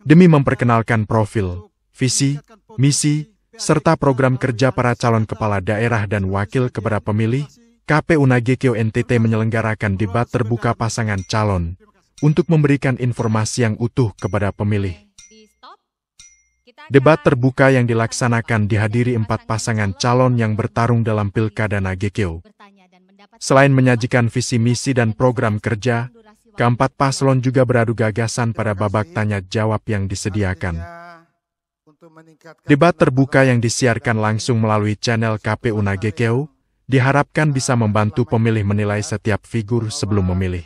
demi memperkenalkan profil, visi, misi, serta program kerja para calon kepala daerah dan wakil kepada pemilih, KPU Nagekeo NTT menyelenggarakan debat terbuka pasangan calon untuk memberikan informasi yang utuh kepada pemilih. Debat terbuka yang dilaksanakan dihadiri 4 pasangan calon yang bertarung dalam Pilkada Nagekeo. Selain menyajikan visi misi dan program kerja, keempat paslon juga beradu gagasan pada babak tanya jawab yang disediakan. Debat terbuka yang disiarkan langsung melalui channel KPU Nagekeo diharapkan bisa membantu pemilih menilai setiap figur sebelum memilih.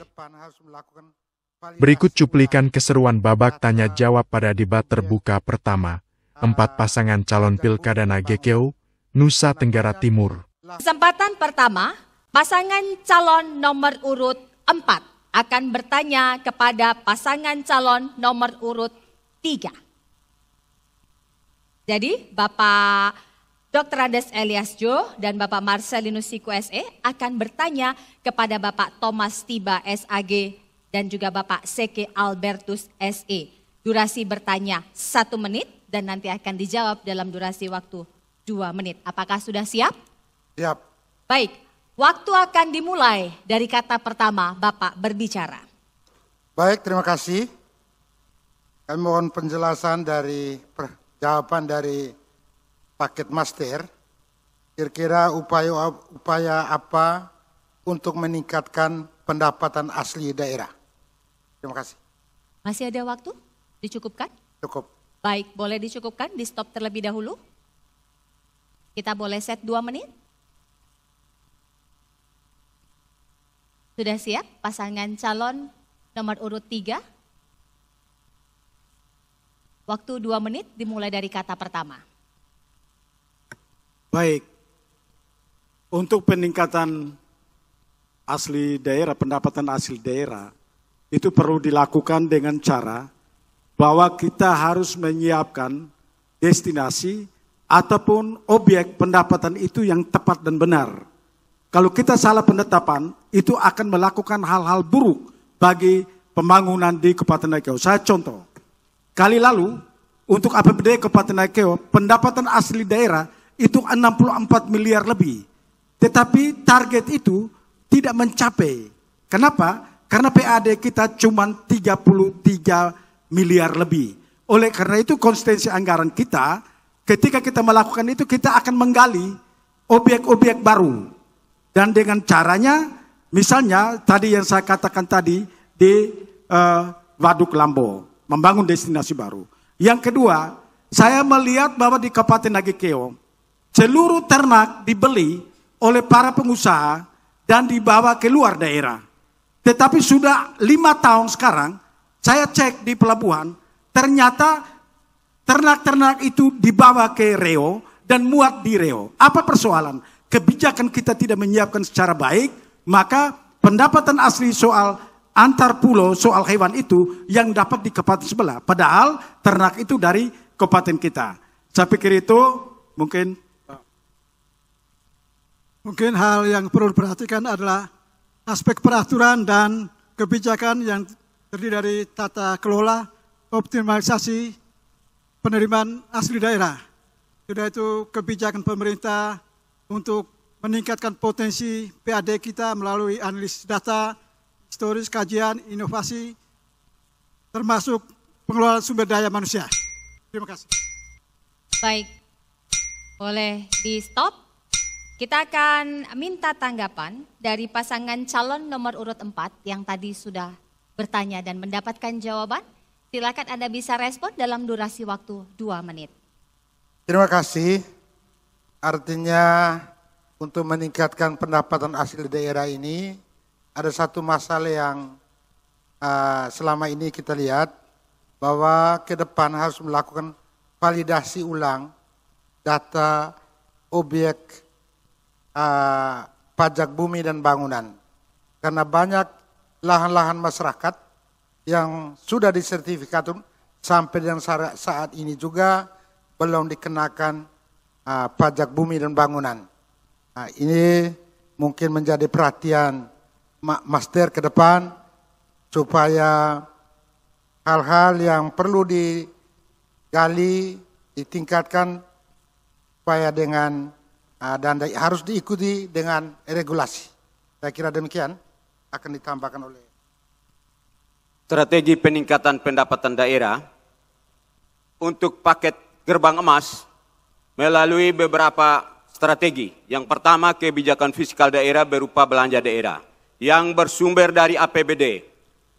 Berikut cuplikan keseruan babak tanya jawab pada debat terbuka pertama, 4 pasangan calon Pilkada Nagekeo, Nusa Tenggara Timur. Kesempatan pertama, pasangan calon nomor urut 4 akan bertanya kepada pasangan calon nomor urut 3. Jadi, Bapak Dr. Andes Elias Jo dan Bapak Marcelinus Siku SE akan bertanya kepada Bapak Thomas Tiba SAG dan juga Bapak Seke Albertus SE. Durasi bertanya 1 menit dan nanti akan dijawab dalam durasi waktu 2 menit. Apakah sudah siap? Siap. Baik, waktu akan dimulai dari kata pertama Bapak berbicara. Baik, terima kasih. Kami mohon penjelasan dari jawaban dari paket master. Kira-kira upaya apa untuk meningkatkan pendapatan asli daerah? Terima kasih. Masih ada waktu? Dicukupkan? Cukup. Baik, boleh dicukupkan, di stop terlebih dahulu. Kita boleh set 2 menit. Sudah siap pasangan calon nomor urut 3? Waktu 2 menit dimulai dari kata pertama. Baik, untuk peningkatan asli daerah, pendapatan asli daerah, itu perlu dilakukan dengan cara bahwa kita harus menyiapkan destinasi ataupun objek pendapatan itu yang tepat dan benar. Kalau kita salah penetapan, itu akan melakukan hal-hal buruk bagi pembangunan di Kabupaten Nagekeo. Saya contoh. Kali lalu, untuk APBD Kabupaten Nagekeo, pendapatan asli daerah itu 64 miliar lebih. Tetapi target itu tidak mencapai. Kenapa? Karena PAD kita cuma 33 miliar lebih. Oleh karena itu konsistensi anggaran kita, ketika kita melakukan itu, kita akan menggali objek-objek baru. Dan dengan caranya, misalnya tadi yang saya katakan tadi di Waduk Lambo, membangun destinasi baru. Yang kedua, saya melihat bahwa di Kabupaten Nagekeo, seluruh ternak dibeli oleh para pengusaha dan dibawa ke luar daerah. Tetapi sudah 5 tahun sekarang, saya cek di pelabuhan, ternyata ternak-ternak itu dibawa ke Reo dan muat di Reo. Apa persoalan? Kebijakan kita tidak menyiapkan secara baik, maka pendapatan asli soal antar pulau soal hewan itu yang dapat di kabupaten sebelah. Padahal ternak itu dari kabupaten kita. Saya pikir itu mungkin hal yang perlu diperhatikan adalah aspek peraturan dan kebijakan yang terdiri dari tata kelola, optimalisasi penerimaan asli daerah. Sudah itu kebijakan pemerintah untuk meningkatkan potensi PAD kita melalui analisis data, historis, kajian, inovasi, termasuk pengelolaan sumber daya manusia. Terima kasih. Baik, boleh di stop. Kita akan minta tanggapan dari pasangan calon nomor urut 4 yang tadi sudah bertanya dan mendapatkan jawaban. Silakan Anda bisa respon dalam durasi waktu 2 menit. Terima kasih. Artinya untuk meningkatkan pendapatan asli daerah ini, ada satu masalah yang selama ini kita lihat bahwa ke depan harus melakukan validasi ulang data objek pajak bumi dan bangunan. Karena banyak lahan-lahan masyarakat yang sudah disertifikat sampai dengan saat ini juga belum dikenakan pajak bumi dan bangunan. Nah, ini mungkin menjadi perhatian Master ke depan supaya hal-hal yang perlu digali, ditingkatkan supaya dengan dan harus diikuti dengan regulasi. Saya kira demikian akan ditambahkan oleh strategi peningkatan pendapatan daerah untuk paket gerbang emas melalui beberapa strategi. Yang pertama, kebijakan fiskal daerah berupa belanja daerah yang bersumber dari APBD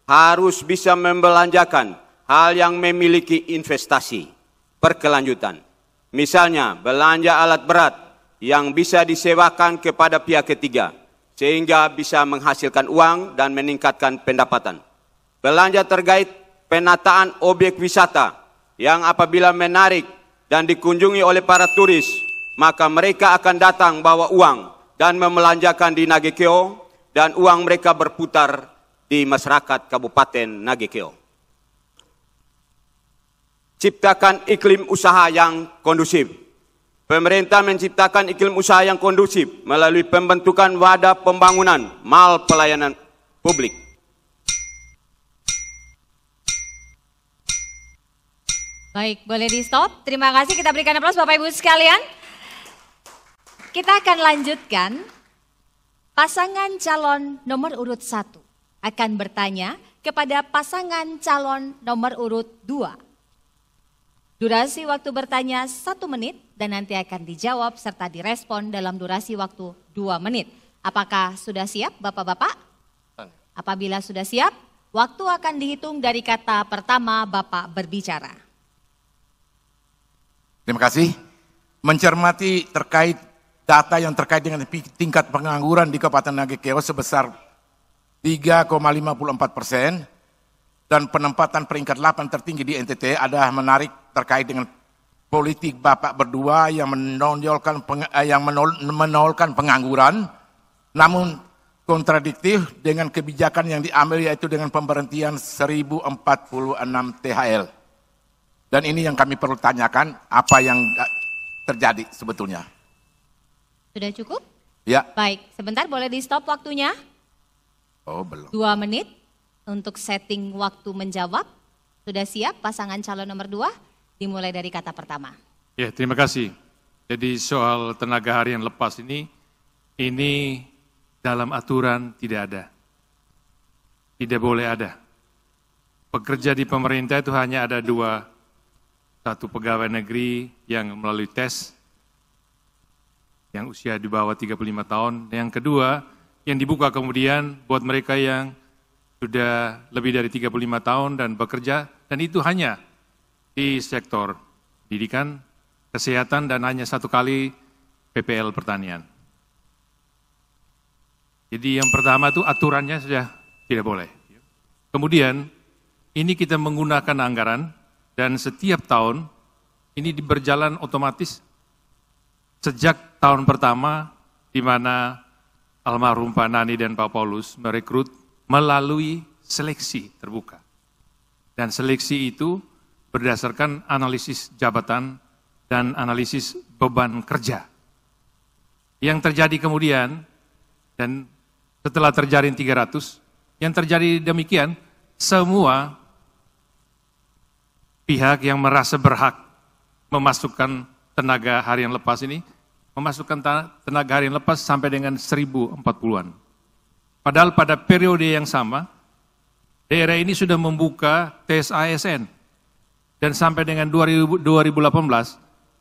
harus bisa membelanjakan hal yang memiliki investasi berkelanjutan. Misalnya, belanja alat berat yang bisa disewakan kepada pihak ketiga sehingga bisa menghasilkan uang dan meningkatkan pendapatan. Belanja terkait penataan objek wisata yang apabila menarik dan dikunjungi oleh para turis, maka mereka akan datang bawa uang dan membelanjakan di Nagekeo dan uang mereka berputar di masyarakat Kabupaten Nagekeo. Ciptakan iklim usaha yang kondusif. Pemerintah menciptakan iklim usaha yang kondusif melalui pembentukan wadah pembangunan mal pelayanan publik. Baik, boleh di stop. Terima kasih, kita berikan aplaus Bapak Ibu sekalian. Kita akan lanjutkan. Pasangan calon nomor urut 1 akan bertanya kepada pasangan calon nomor urut 2. Durasi waktu bertanya 1 menit dan nanti akan dijawab serta direspon dalam durasi waktu 2 menit. Apakah sudah siap Bapak-Bapak? Apabila sudah siap, waktu akan dihitung dari kata pertama Bapak berbicara. Terima kasih. Mencermati terkait data yang terkait dengan tingkat pengangguran di Kabupaten Nagekeo sebesar 3,54% dan penempatan peringkat 8 tertinggi di NTT adalah menarik terkait dengan politik Bapak berdua yang menolkan pengangguran, namun kontradiktif dengan kebijakan yang diambil yaitu dengan pemberhentian 1046 THL. Dan ini yang kami perlu tanyakan, apa yang terjadi sebetulnya. Sudah cukup? Ya. Baik, sebentar boleh di stop waktunya. Oh, belum. 2 menit untuk setting waktu menjawab. Sudah siap pasangan calon nomor 2? Dimulai dari kata pertama. Ya, terima kasih. Jadi soal tenaga harian lepas ini dalam aturan tidak ada. Tidak boleh ada. Pekerja di pemerintah itu hanya ada 2. Satu pegawai negeri yang melalui tes, yang usia di bawah 35 tahun. Yang kedua, yang dibuka kemudian buat mereka yang sudah lebih dari 35 tahun dan bekerja, dan itu hanya di sektor pendidikan, kesehatan, dan hanya 1 kali PPL pertanian. Jadi yang pertama itu aturannya sudah tidak boleh. Kemudian, ini kita menggunakan anggaran, dan setiap tahun ini berjalan otomatis sejak tahun pertama di mana almarhum Pak Nani dan Pak Paulus merekrut melalui seleksi terbuka. Dan seleksi itu berdasarkan analisis jabatan dan analisis beban kerja. Yang terjadi kemudian, dan setelah terjaring 300, yang terjadi demikian, semua pihak yang merasa berhak memasukkan tenaga harian lepas ini, memasukkan tenaga harian lepas sampai dengan 1040-an. Padahal pada periode yang sama, daerah ini sudah membuka tes ASN. Dan sampai dengan 2018,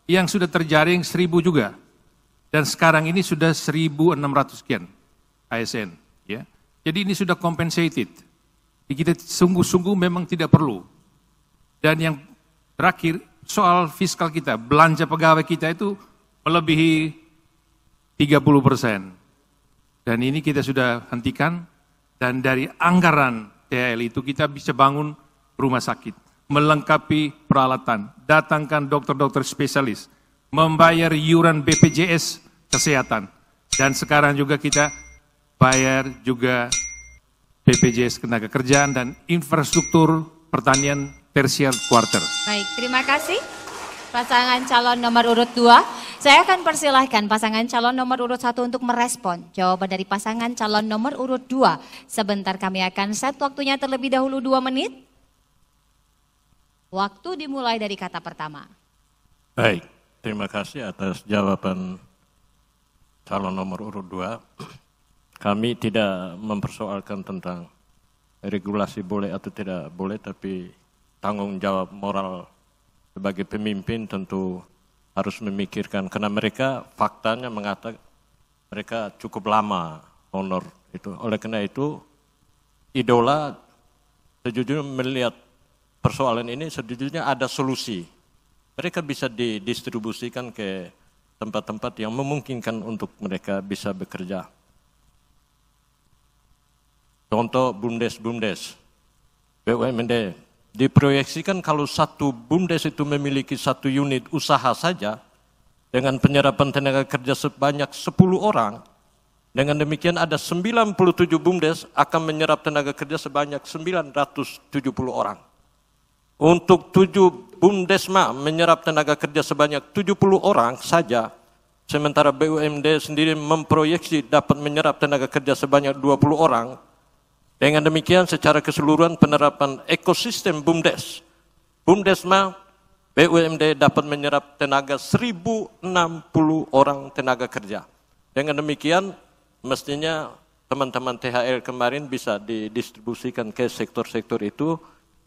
yang sudah terjaring 1000 juga. Dan sekarang ini sudah 1600 sekian ASN. Ya. Jadi ini sudah compensated. Jadi kita sungguh-sungguh memang tidak perlu. Dan yang terakhir, soal fiskal kita, belanja pegawai kita itu melebihi 30%. Dan ini kita sudah hentikan, dan dari anggaran THL itu kita bisa bangun rumah sakit, melengkapi peralatan, datangkan dokter-dokter spesialis, membayar iuran BPJS Kesehatan, dan sekarang juga kita bayar juga BPJS Ketenagakerjaan dan infrastruktur pertanian tersier quarter. Baik, terima kasih pasangan calon nomor urut 2. Saya akan persilahkan pasangan calon nomor urut 1 untuk merespon jawaban dari pasangan calon nomor urut 2. Sebentar kami akan set waktunya terlebih dahulu 2 menit. Waktu dimulai dari kata pertama. Baik, terima kasih atas jawaban calon nomor urut 2. Kami tidak mempersoalkan tentang regulasi boleh atau tidak boleh, tapi tanggung jawab moral sebagai pemimpin tentu harus memikirkan, karena mereka faktanya mengatakan mereka cukup lama honor itu. Oleh karena itu, idola sejujurnya melihat persoalan ini sejujurnya ada solusi. Mereka bisa didistribusikan ke tempat-tempat yang memungkinkan untuk mereka bisa bekerja. Contoh BUMDes, BUMD, diproyeksikan kalau satu BUMDes itu memiliki satu unit usaha saja, dengan penyerapan tenaga kerja sebanyak 10 orang, dengan demikian ada 97 BUMDes akan menyerap tenaga kerja sebanyak 970 orang. Untuk 7 BUMDesma menyerap tenaga kerja sebanyak 70 orang saja, sementara BUMD sendiri memproyeksi dapat menyerap tenaga kerja sebanyak 20 orang. Dengan demikian secara keseluruhan penerapan ekosistem BUMDes, BUMDesma, BUMD dapat menyerap tenaga 1060 orang tenaga kerja. Dengan demikian mestinya teman-teman THL kemarin bisa didistribusikan ke sektor-sektor itu.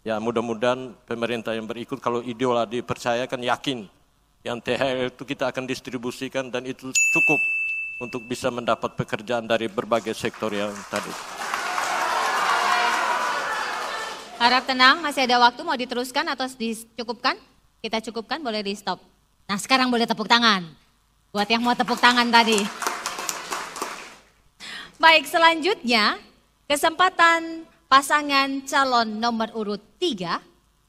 Ya mudah-mudahan pemerintah yang berikut kalau idola dipercayakan yakin yang THL itu kita akan distribusikan dan itu cukup untuk bisa mendapat pekerjaan dari berbagai sektor yang tadi. Harap tenang, masih ada waktu, mau diteruskan atau dicukupkan? Kita cukupkan, boleh di stop. Nah sekarang boleh tepuk tangan, buat yang mau tepuk tangan tadi. Baik, selanjutnya kesempatan pasangan calon nomor urut 3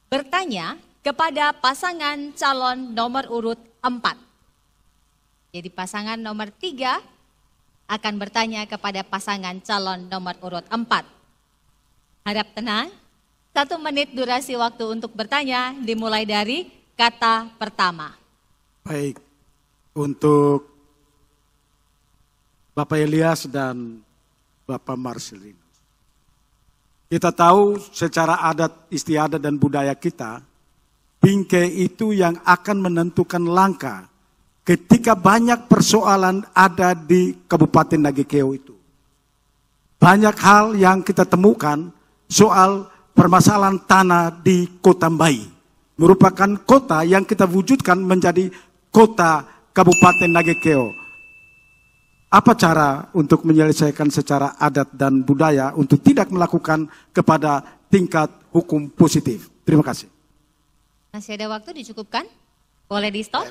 bertanya kepada pasangan calon nomor urut 4. Jadi pasangan nomor 3 akan bertanya kepada pasangan calon nomor urut 4. Harap tenang. 1 menit durasi waktu untuk bertanya dimulai dari kata pertama. Baik, untuk Bapak Elias dan Bapak Marcelino. Kita tahu secara adat istiadat dan budaya kita, bingkai itu yang akan menentukan langkah ketika banyak persoalan ada di Kabupaten Nagekeo itu. Banyak hal yang kita temukan soal permasalahan tanah di Kota Mbai, merupakan kota yang kita wujudkan menjadi kota Kabupaten Nagekeo. Apa cara untuk menyelesaikan secara adat dan budaya untuk tidak melakukan kepada tingkat hukum positif? Terima kasih. Masih ada waktu, dicukupkan? Boleh di stop?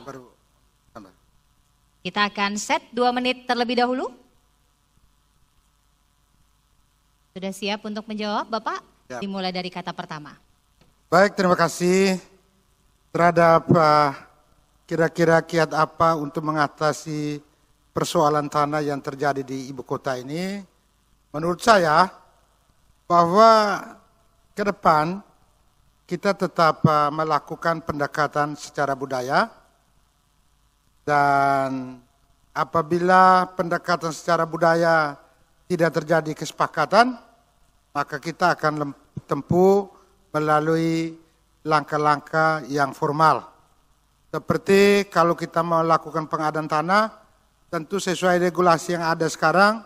Kita akan set 2 menit terlebih dahulu. Sudah siap untuk menjawab Bapak? Ya. Dimulai dari kata pertama. Baik, terima kasih. Terhadap kira-kira kiat apa untuk mengatasi persoalan tanah yang terjadi di ibu kota ini, menurut saya bahwa ke depan kita tetap melakukan pendekatan secara budaya, dan apabila pendekatan secara budaya tidak terjadi kesepakatan, maka kita akan tempuh melalui langkah-langkah yang formal. Seperti kalau kita melakukan pengadaan tanah, tentu sesuai regulasi yang ada sekarang,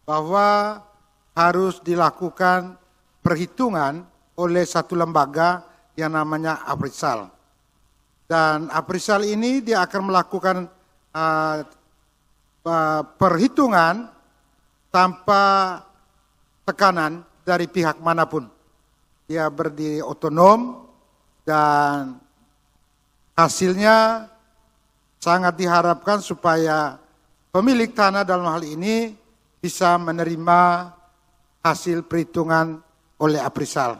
bahwa harus dilakukan perhitungan oleh satu lembaga yang namanya appraisal. Dan appraisal ini dia akan melakukan perhitungan tanpa tekanan dari pihak manapun. Dia berdiri otonom dan hasilnya sangat diharapkan supaya pemilik tanah dalam hal ini bisa menerima hasil perhitungan oleh appraisal.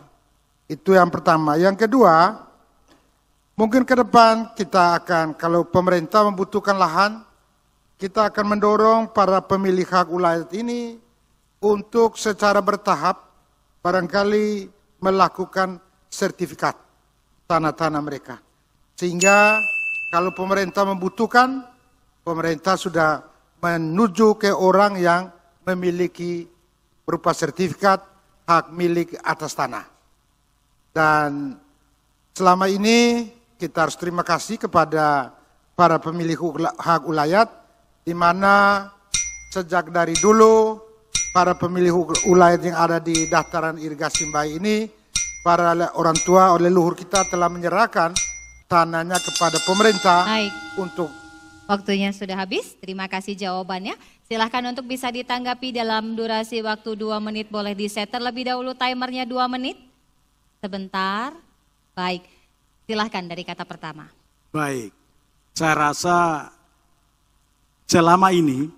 Itu yang pertama. Yang kedua, mungkin ke depan kita akan, kalau pemerintah membutuhkan lahan, kita akan mendorong para pemilik hak ulayat ini untuk secara bertahap barangkali melakukan sertifikat tanah-tanah mereka. Sehingga kalau pemerintah membutuhkan, pemerintah sudah menuju ke orang yang memiliki berupa sertifikat hak milik atas tanah. Dan selama ini kita harus terima kasih kepada para pemilik hak ulayat, di mana sejak dari dulu para pemilik ulayat yang ada di daftaran irigasi Mbai ini, para orang tua oleh leluhur kita telah menyerahkan tanahnya kepada pemerintah. Baik. Untuk Waktunya sudah habis, terima kasih jawabannya. Silahkan untuk bisa ditanggapi dalam durasi waktu 2 menit, boleh di-set terlebih dahulu timernya 2 menit. Sebentar, baik. Silahkan dari kata pertama. Baik, saya rasa selama ini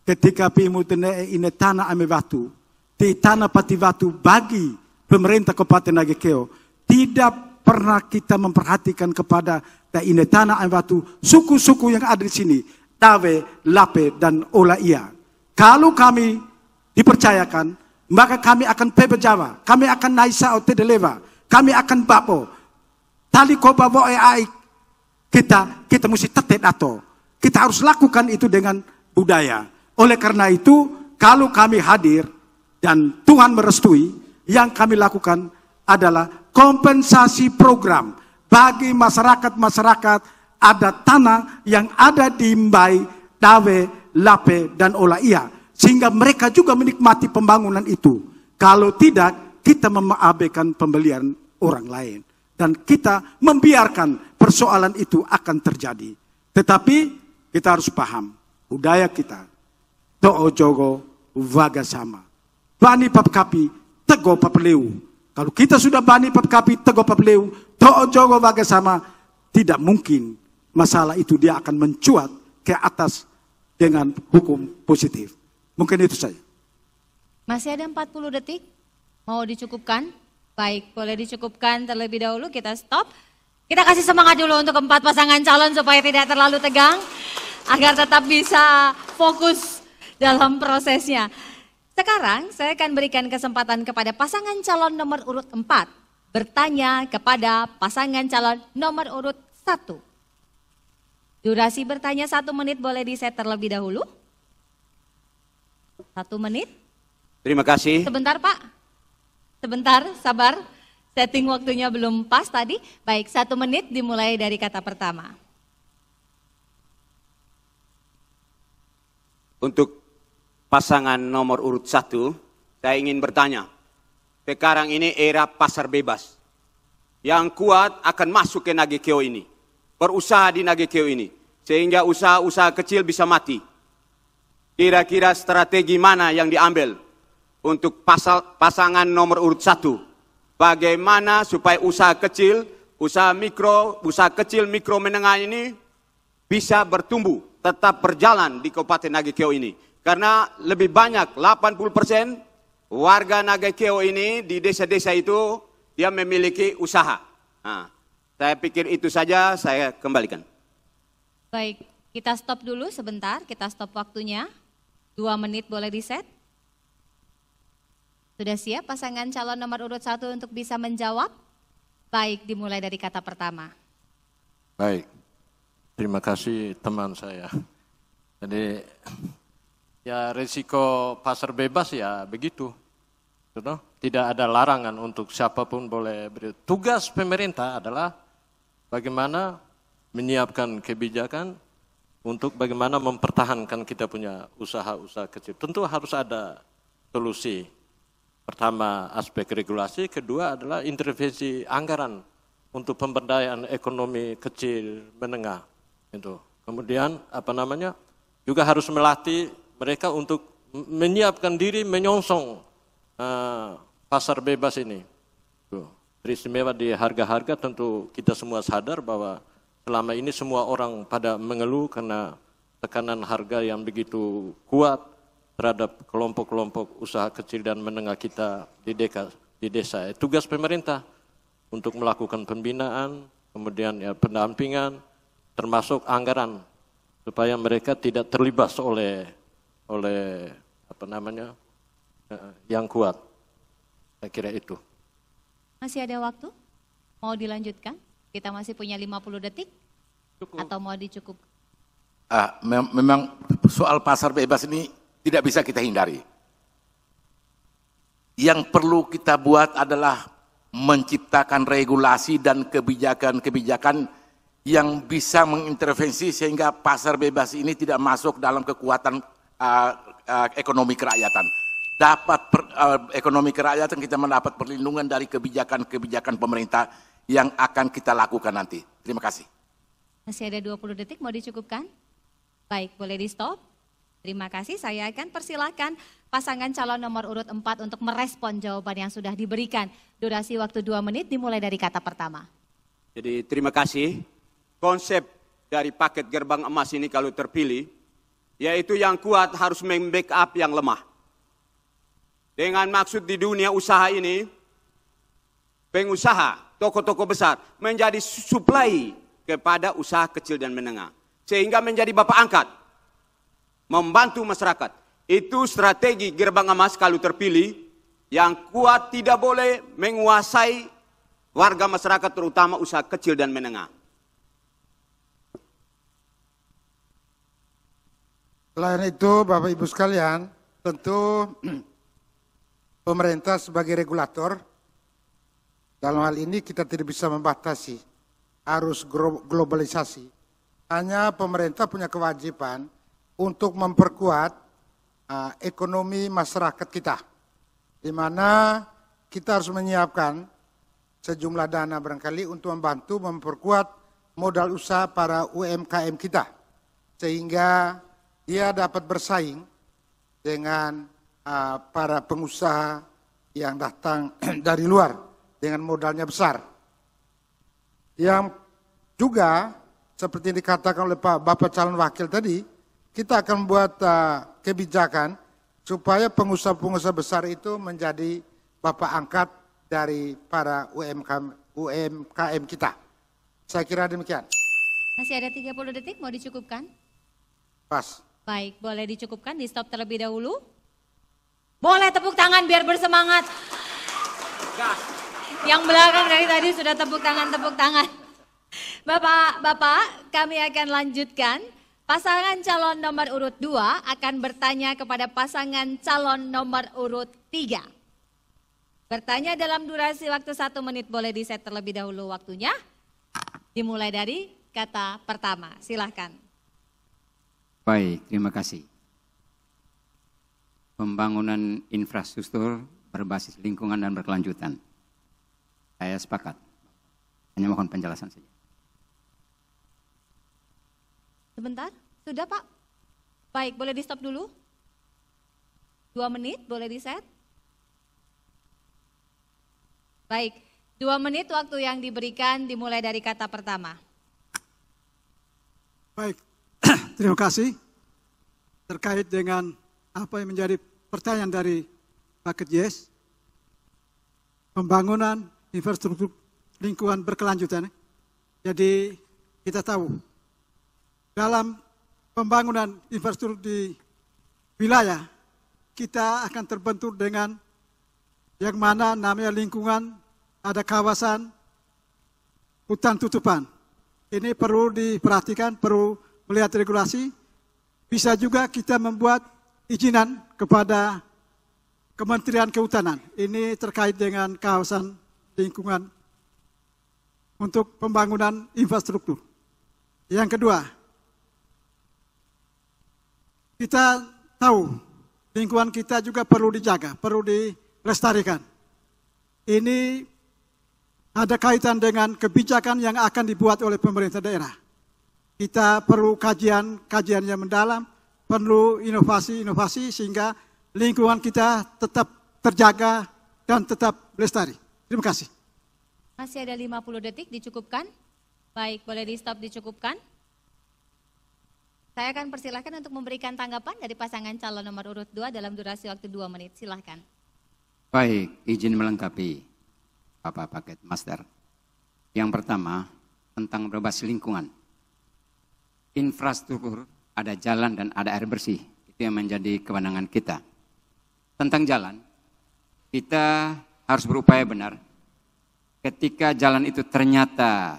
ketika pimutene ini tanah ame batu, di tanah pati batu bagi pemerintah Kabupaten Nagekeo, tidak pernah kita memperhatikan kepada ini tanah ame batu suku-suku yang ada di sini, Dawe, Lape, dan Olaia. Kalau kami dipercayakan, maka kami akan Pepe Jawa, kami akan Naisa Otedeleva, kami akan Bapo. Tali koba boe ai kita mesti tetet atau kita harus lakukan itu dengan budaya. Oleh karena itu, kalau kami hadir dan Tuhan merestui, yang kami lakukan adalah kompensasi program bagi masyarakat-masyarakat ada tanah yang ada di Mbai, Dawe, Lape, dan Olaia, sehingga mereka juga menikmati pembangunan itu. Kalau tidak, kita mengabaikan pembelian orang lain. Dan kita membiarkan persoalan itu akan terjadi. Tetapi kita harus paham, budaya kita, to'o jogo wagasama. Bani papkapi, tego papeleu. Kalau kita sudah bani papkapi, tego papeleu, to'o jogo wagasama, tidak mungkin masalah itu dia akan mencuat ke atas dengan hukum positif. Mungkin itu saja. Masih ada 40 detik, mau dicukupkan? Baik, boleh dicukupkan terlebih dahulu, kita stop. Kita kasih semangat dulu untuk 4 pasangan calon supaya tidak terlalu tegang, agar tetap bisa fokus dalam prosesnya. Sekarang saya akan berikan kesempatan kepada pasangan calon nomor urut 4, bertanya kepada pasangan calon nomor urut 1. Durasi bertanya 1 menit, boleh di-set terlebih dahulu. 1 menit. Terima kasih. Sebentar Pak. Sebentar, sabar. Setting waktunya belum pas tadi. Baik, 1 menit dimulai dari kata pertama. Untuk pasangan nomor urut 1, saya ingin bertanya. Sekarang ini era pasar bebas. Yang kuat akan masuk ke Nagekeo ini. Berusaha di Nagekeo ini. Sehingga usaha-usaha kecil bisa mati. Kira-kira strategi mana yang diambil untuk pasangan nomor urut 1, bagaimana supaya usaha kecil, usaha kecil, mikro, menengah ini bisa bertumbuh, tetap berjalan di Kabupaten Nagekeo ini. Karena lebih banyak, 80% warga Nagekeo ini di desa-desa itu, dia memiliki usaha. Nah, saya pikir itu saja, saya kembalikan. Baik, kita stop dulu sebentar, kita stop waktunya. 2 menit boleh di-set. Sudah siap pasangan calon nomor urut 1 untuk bisa menjawab? Baik, dimulai dari kata pertama. Baik, terima kasih teman saya. Jadi ya risiko pasar bebas ya begitu. Tidak ada larangan untuk siapapun boleh beri. Tugas pemerintah adalah bagaimana menyiapkan kebijakan untuk bagaimana mempertahankan kita punya usaha-usaha kecil. Tentu harus ada solusi. Pertama aspek regulasi, kedua adalah intervensi anggaran untuk pemberdayaan ekonomi kecil menengah. Itu. Kemudian juga harus melatih mereka untuk menyiapkan diri menyongsong pasar bebas ini. Teristimewa di harga-harga, tentu kita semua sadar bahwa selama ini semua orang pada mengeluh karena tekanan harga yang begitu kuat terhadap kelompok-kelompok usaha kecil dan menengah kita di desa. Tugas pemerintah untuk melakukan pembinaan, kemudian ya pendampingan, termasuk anggaran supaya mereka tidak terlibat oleh yang kuat. Saya kira itu. Masih ada waktu? Mau dilanjutkan? Kita masih punya 50 detik? Cukup. Atau mau dicukup? Memang soal pasar bebas ini tidak bisa kita hindari. Yang perlu kita buat adalah menciptakan regulasi dan kebijakan-kebijakan yang bisa mengintervensi sehingga pasar bebas ini tidak masuk dalam kekuatan ekonomi kerakyatan. Ekonomi kerakyatan kita mendapat perlindungan dari kebijakan-kebijakan pemerintah yang akan kita lakukan nanti. Terima kasih. Masih ada 20 detik, mau dicukupkan? Baik, boleh di stop. Terima kasih, saya akan persilahkan pasangan calon nomor urut 4 untuk merespon jawaban yang sudah diberikan. Durasi waktu 2 menit dimulai dari kata pertama. Jadi terima kasih. Konsep dari paket gerbang emas ini kalau terpilih, yaitu yang kuat harus membackup yang lemah. Dengan maksud di dunia usaha ini, pengusaha, toko-toko besar menjadi supply kepada usaha kecil dan menengah. Sehingga menjadi bapak angkat, membantu masyarakat. Itu strategi gerbang emas kalau terpilih, yang kuat tidak boleh menguasai warga masyarakat terutama usaha kecil dan menengah. Selain itu, Bapak Ibu sekalian, tentu pemerintah sebagai regulator, dalam hal ini kita tidak bisa membatasi arus globalisasi. Hanya pemerintah punya kewajiban untuk memperkuat ekonomi masyarakat kita, di mana kita harus menyiapkan sejumlah dana barangkali untuk membantu memperkuat modal usaha para UMKM kita, sehingga dia dapat bersaing dengan para pengusaha yang datang dari luar dengan modalnya besar. Yang juga seperti yang dikatakan oleh Pak Bapak calon wakil tadi, kita akan membuat kebijakan supaya pengusaha-pengusaha besar itu menjadi bapak angkat dari para UMKM kita. Saya kira demikian. Masih ada 30 detik, mau dicukupkan? Pas. Baik, boleh dicukupkan, di stop terlebih dahulu. Boleh tepuk tangan biar bersemangat. Yang belakang dari tadi sudah tepuk tangan. Bapak, kami akan lanjutkan. Pasangan calon nomor urut 2 akan bertanya kepada pasangan calon nomor urut 3. Bertanya dalam durasi waktu 1 menit, boleh di-set terlebih dahulu waktunya. Dimulai dari kata pertama, silahkan. Baik, terima kasih. Pembangunan infrastruktur berbasis lingkungan dan berkelanjutan. Saya sepakat. Hanya mohon penjelasan saja. Sebentar, sudah Pak? Baik, boleh di-stop dulu? 2 menit, boleh di-set? Baik, 2 menit waktu yang diberikan dimulai dari kata pertama. Baik, terima kasih. Terkait dengan apa yang menjadi pertanyaan dari Pak Ketjes, pembangunan infrastruktur lingkungan berkelanjutan. Jadi kita tahu, dalam pembangunan infrastruktur di wilayah, kita akan terbentur dengan yang mana namanya lingkungan, ada kawasan hutan tutupan. Ini perlu diperhatikan, perlu melihat regulasi. Bisa juga kita membuat izinan kepada Kementerian Kehutanan. Ini terkait dengan kawasan lingkungan untuk pembangunan infrastruktur. Yang kedua, kita tahu lingkungan kita juga perlu dijaga, perlu dilestarikan. Ini ada kaitan dengan kebijakan yang akan dibuat oleh pemerintah daerah. Kita perlu kajian yang mendalam, perlu inovasi sehingga lingkungan kita tetap terjaga dan tetap lestari. Terima kasih. Masih ada 50 detik, dicukupkan? Baik, boleh di-stop dicukupkan? Saya akan persilahkan untuk memberikan tanggapan dari pasangan calon nomor urut 2 dalam durasi waktu 2 menit. Silahkan. Baik, izin melengkapi Bapak Paket Master. Yang pertama, tentang berbasis lingkungan. Infrastruktur, ada jalan dan ada air bersih. Itu yang menjadi kewenangan kita. Tentang jalan, kita harus berupaya benar. Ketika jalan itu ternyata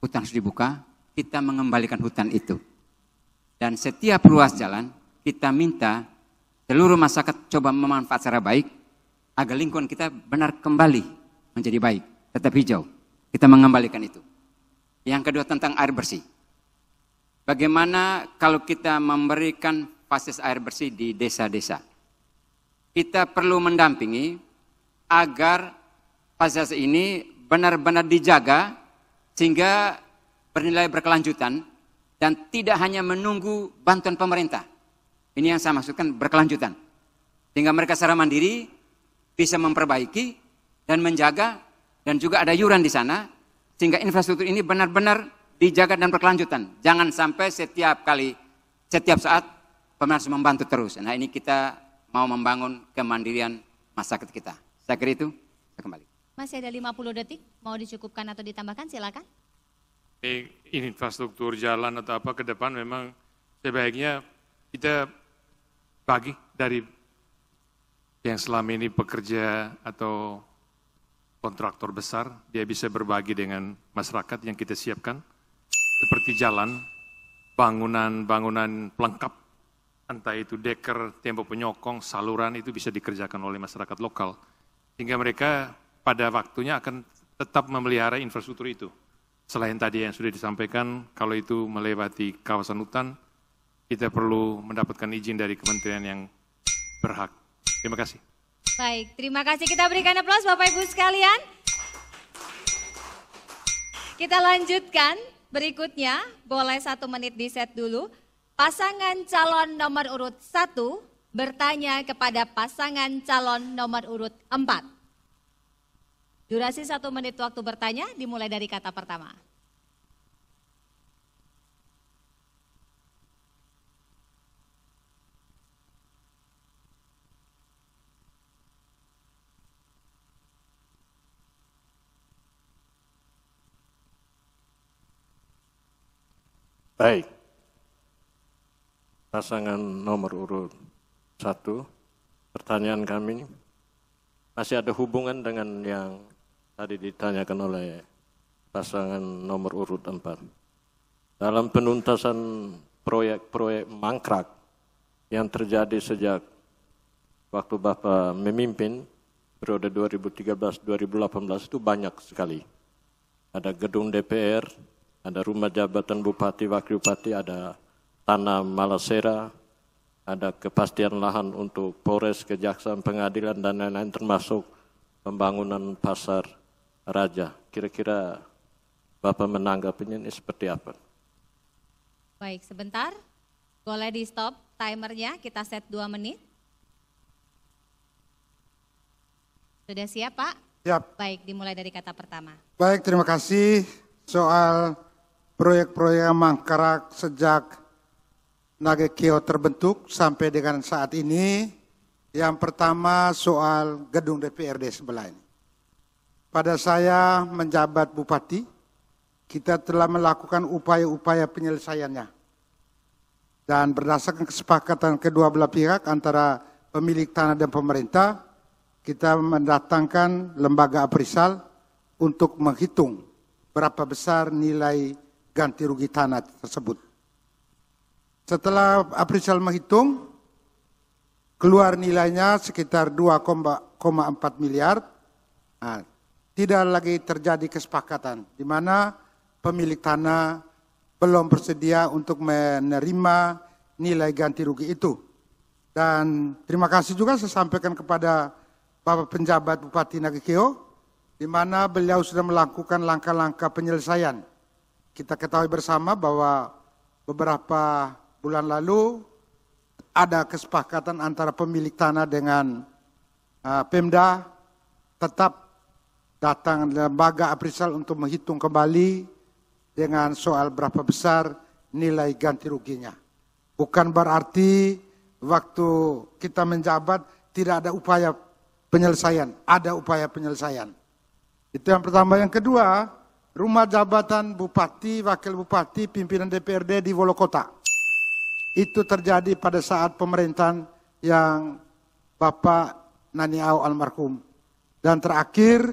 hutan harus dibuka, kita mengembalikan hutan itu. Dan setiap ruas jalan, kita minta seluruh masyarakat coba memanfaat secara baik, agar lingkungan kita benar kembali menjadi baik, tetap hijau. Kita mengembalikan itu. Yang kedua tentang air bersih. Bagaimana kalau kita memberikan fasilitas air bersih di desa-desa? Kita perlu mendampingi agar fasilitas ini benar-benar dijaga sehingga bernilai berkelanjutan dan tidak hanya menunggu bantuan pemerintah. Ini yang saya maksudkan berkelanjutan. Sehingga mereka secara mandiri bisa memperbaiki dan menjaga dan juga ada iuran di sana sehingga infrastruktur ini benar-benar dijaga dan berkelanjutan. Jangan sampai setiap saat pemerintah harus membantu terus. Nah, ini kita mau membangun kemandirian masyarakat kita. Saya kira itu, saya kembali. Masih ada 50 detik, mau dicukupkan atau ditambahkan, silakan. Infrastruktur jalan atau apa ke depan memang sebaiknya kita bagi dari yang selama ini pekerja atau kontraktor besar, dia bisa berbagi dengan masyarakat yang kita siapkan, seperti jalan, bangunan pelengkap, entah itu deker, tembok penyokong, saluran, itu bisa dikerjakan oleh masyarakat lokal. Sehingga mereka pada waktunya akan tetap memelihara infrastruktur itu. Selain tadi yang sudah disampaikan, kalau itu melewati kawasan hutan, kita perlu mendapatkan izin dari kementerian yang berhak. Terima kasih. Baik, terima kasih. Kita berikan aplaus Bapak Ibu sekalian. Kita lanjutkan berikutnya, boleh 1 menit di set dulu. Pasangan calon nomor urut 1 bertanya kepada pasangan calon nomor urut 4. Durasi 1 menit waktu bertanya dimulai dari kata pertama. Baik, pasangan nomor urut 1, pertanyaan kami masih ada hubungan dengan yang tadi ditanyakan oleh pasangan nomor urut 4. Dalam penuntasan proyek-proyek mangkrak yang terjadi sejak waktu Bapak memimpin periode 2013-2018 itu banyak sekali. Ada gedung DPR, ada rumah jabatan bupati, wakil bupati, ada tanah Malasera, ada kepastian lahan untuk Polres, Kejaksaan, Pengadilan, dan lain-lain termasuk pembangunan pasar Raja. Kira-kira Bapak menanggapinya ini seperti apa? Baik, sebentar. Boleh di stop timernya, kita set 2 menit. Sudah siap Pak? Siap. Baik, dimulai dari kata pertama. Baik, terima kasih. Soal proyek-proyek yang mangkrak sejak Nagekeo terbentuk sampai dengan saat ini, yang pertama soal gedung DPRD sebelah ini. Pada saya menjabat bupati, kita telah melakukan upaya-upaya penyelesaiannya. Dan berdasarkan kesepakatan kedua belah pihak antara pemilik tanah dan pemerintah, kita mendatangkan lembaga appraisal untuk menghitung berapa besar nilai ganti rugi tanah tersebut. Setelah appraisal menghitung, keluar nilainya sekitar 2,4 miliar. Nah, tidak lagi terjadi kesepakatan, di mana pemilik tanah belum bersedia untuk menerima nilai ganti rugi itu. Dan terima kasih juga saya sampaikan kepada Bapak Penjabat Bupati Nagekeo, di mana beliau sudah melakukan langkah-langkah penyelesaian. Kita ketahui bersama bahwa beberapa bulan lalu ada kesepakatan antara pemilik tanah dengan Pemda tetap datang lembaga appraisal untuk menghitung kembali dengan soal berapa besar nilai ganti ruginya. Bukan berarti waktu kita menjabat tidak ada upaya penyelesaian, ada upaya penyelesaian. Itu yang pertama. Yang kedua, rumah jabatan bupati, wakil bupati, pimpinan DPRD di Wolokota. Itu terjadi pada saat pemerintahan yang Bapak Naniau almarhum. Dan terakhir,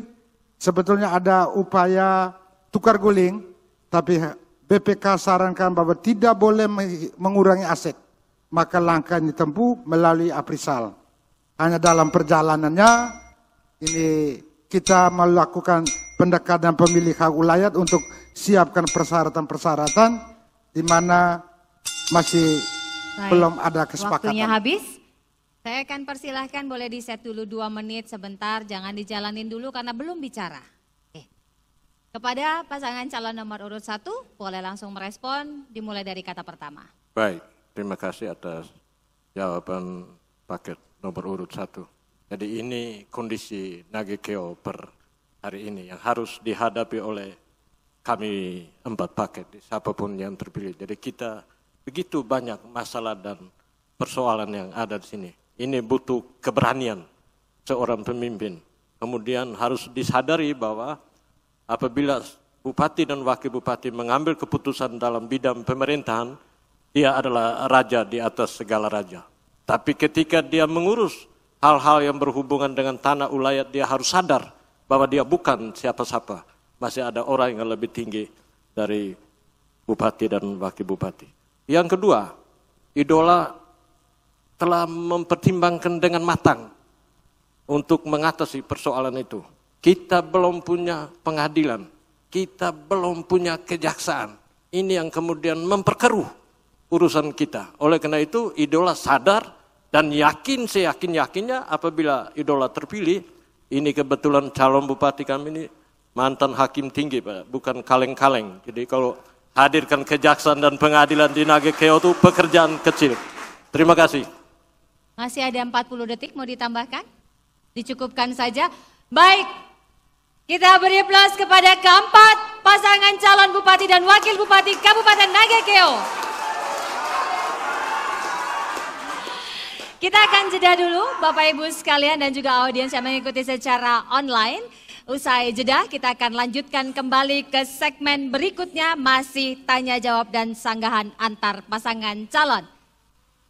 sebetulnya ada upaya tukar guling, tapi BPK sarankan bahwa tidak boleh mengurangi aset. Maka langkah ini ditempuh melalui appraisal. Hanya dalam perjalanannya, ini kita melakukan pendekatan pemilih hak wilayah untuk siapkan persyaratan-persyaratan di mana masih belum ada kesepakatan. Waktunya habis. Saya akan persilahkan boleh di-set dulu 2 menit sebentar, jangan dijalanin dulu karena belum bicara. Kepada pasangan calon nomor urut 1, boleh langsung merespon, dimulai dari kata pertama. Baik, terima kasih atas jawaban paket nomor urut 1. Jadi ini kondisi Nagekeo per hari ini yang harus dihadapi oleh kami 4 paket, siapapun yang terpilih. Jadi kita begitu banyak masalah dan persoalan yang ada di sini. Ini butuh keberanian seorang pemimpin. Kemudian harus disadari bahwa apabila bupati dan wakil bupati mengambil keputusan dalam bidang pemerintahan, dia adalah raja di atas segala raja. Tapi ketika dia mengurus hal-hal yang berhubungan dengan tanah ulayat, dia harus sadar bahwa dia bukan siapa-siapa. Masih ada orang yang lebih tinggi dari bupati dan wakil bupati. Yang kedua, idola telah mempertimbangkan dengan matang untuk mengatasi persoalan itu. Kita belum punya pengadilan, kita belum punya kejaksaan. Ini yang kemudian memperkeruh urusan kita. Oleh karena itu, idola sadar dan yakin, seyakin-yakinnya apabila idola terpilih, ini kebetulan calon bupati kami ini mantan hakim tinggi, Pak, bukan kaleng-kaleng. Jadi kalau hadirkan kejaksaan dan pengadilan di Nagekeo itu pekerjaan kecil. Terima kasih. Masih ada 40 detik, mau ditambahkan? Dicukupkan saja. Baik, kita beri aplaus kepada keempat pasangan calon bupati dan wakil bupati Kabupaten Nagekeo. Kita akan jeda dulu Bapak Ibu sekalian dan juga audiens yang mengikuti secara online. Usai jeda kita akan lanjutkan kembali ke segmen berikutnya, masih tanya jawab dan sanggahan antar pasangan calon.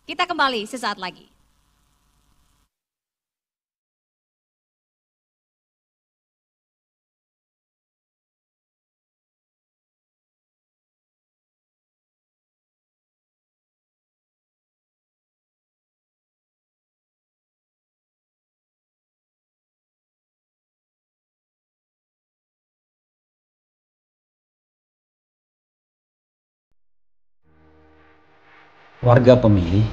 Kita kembali sesaat lagi. Warga pemilih,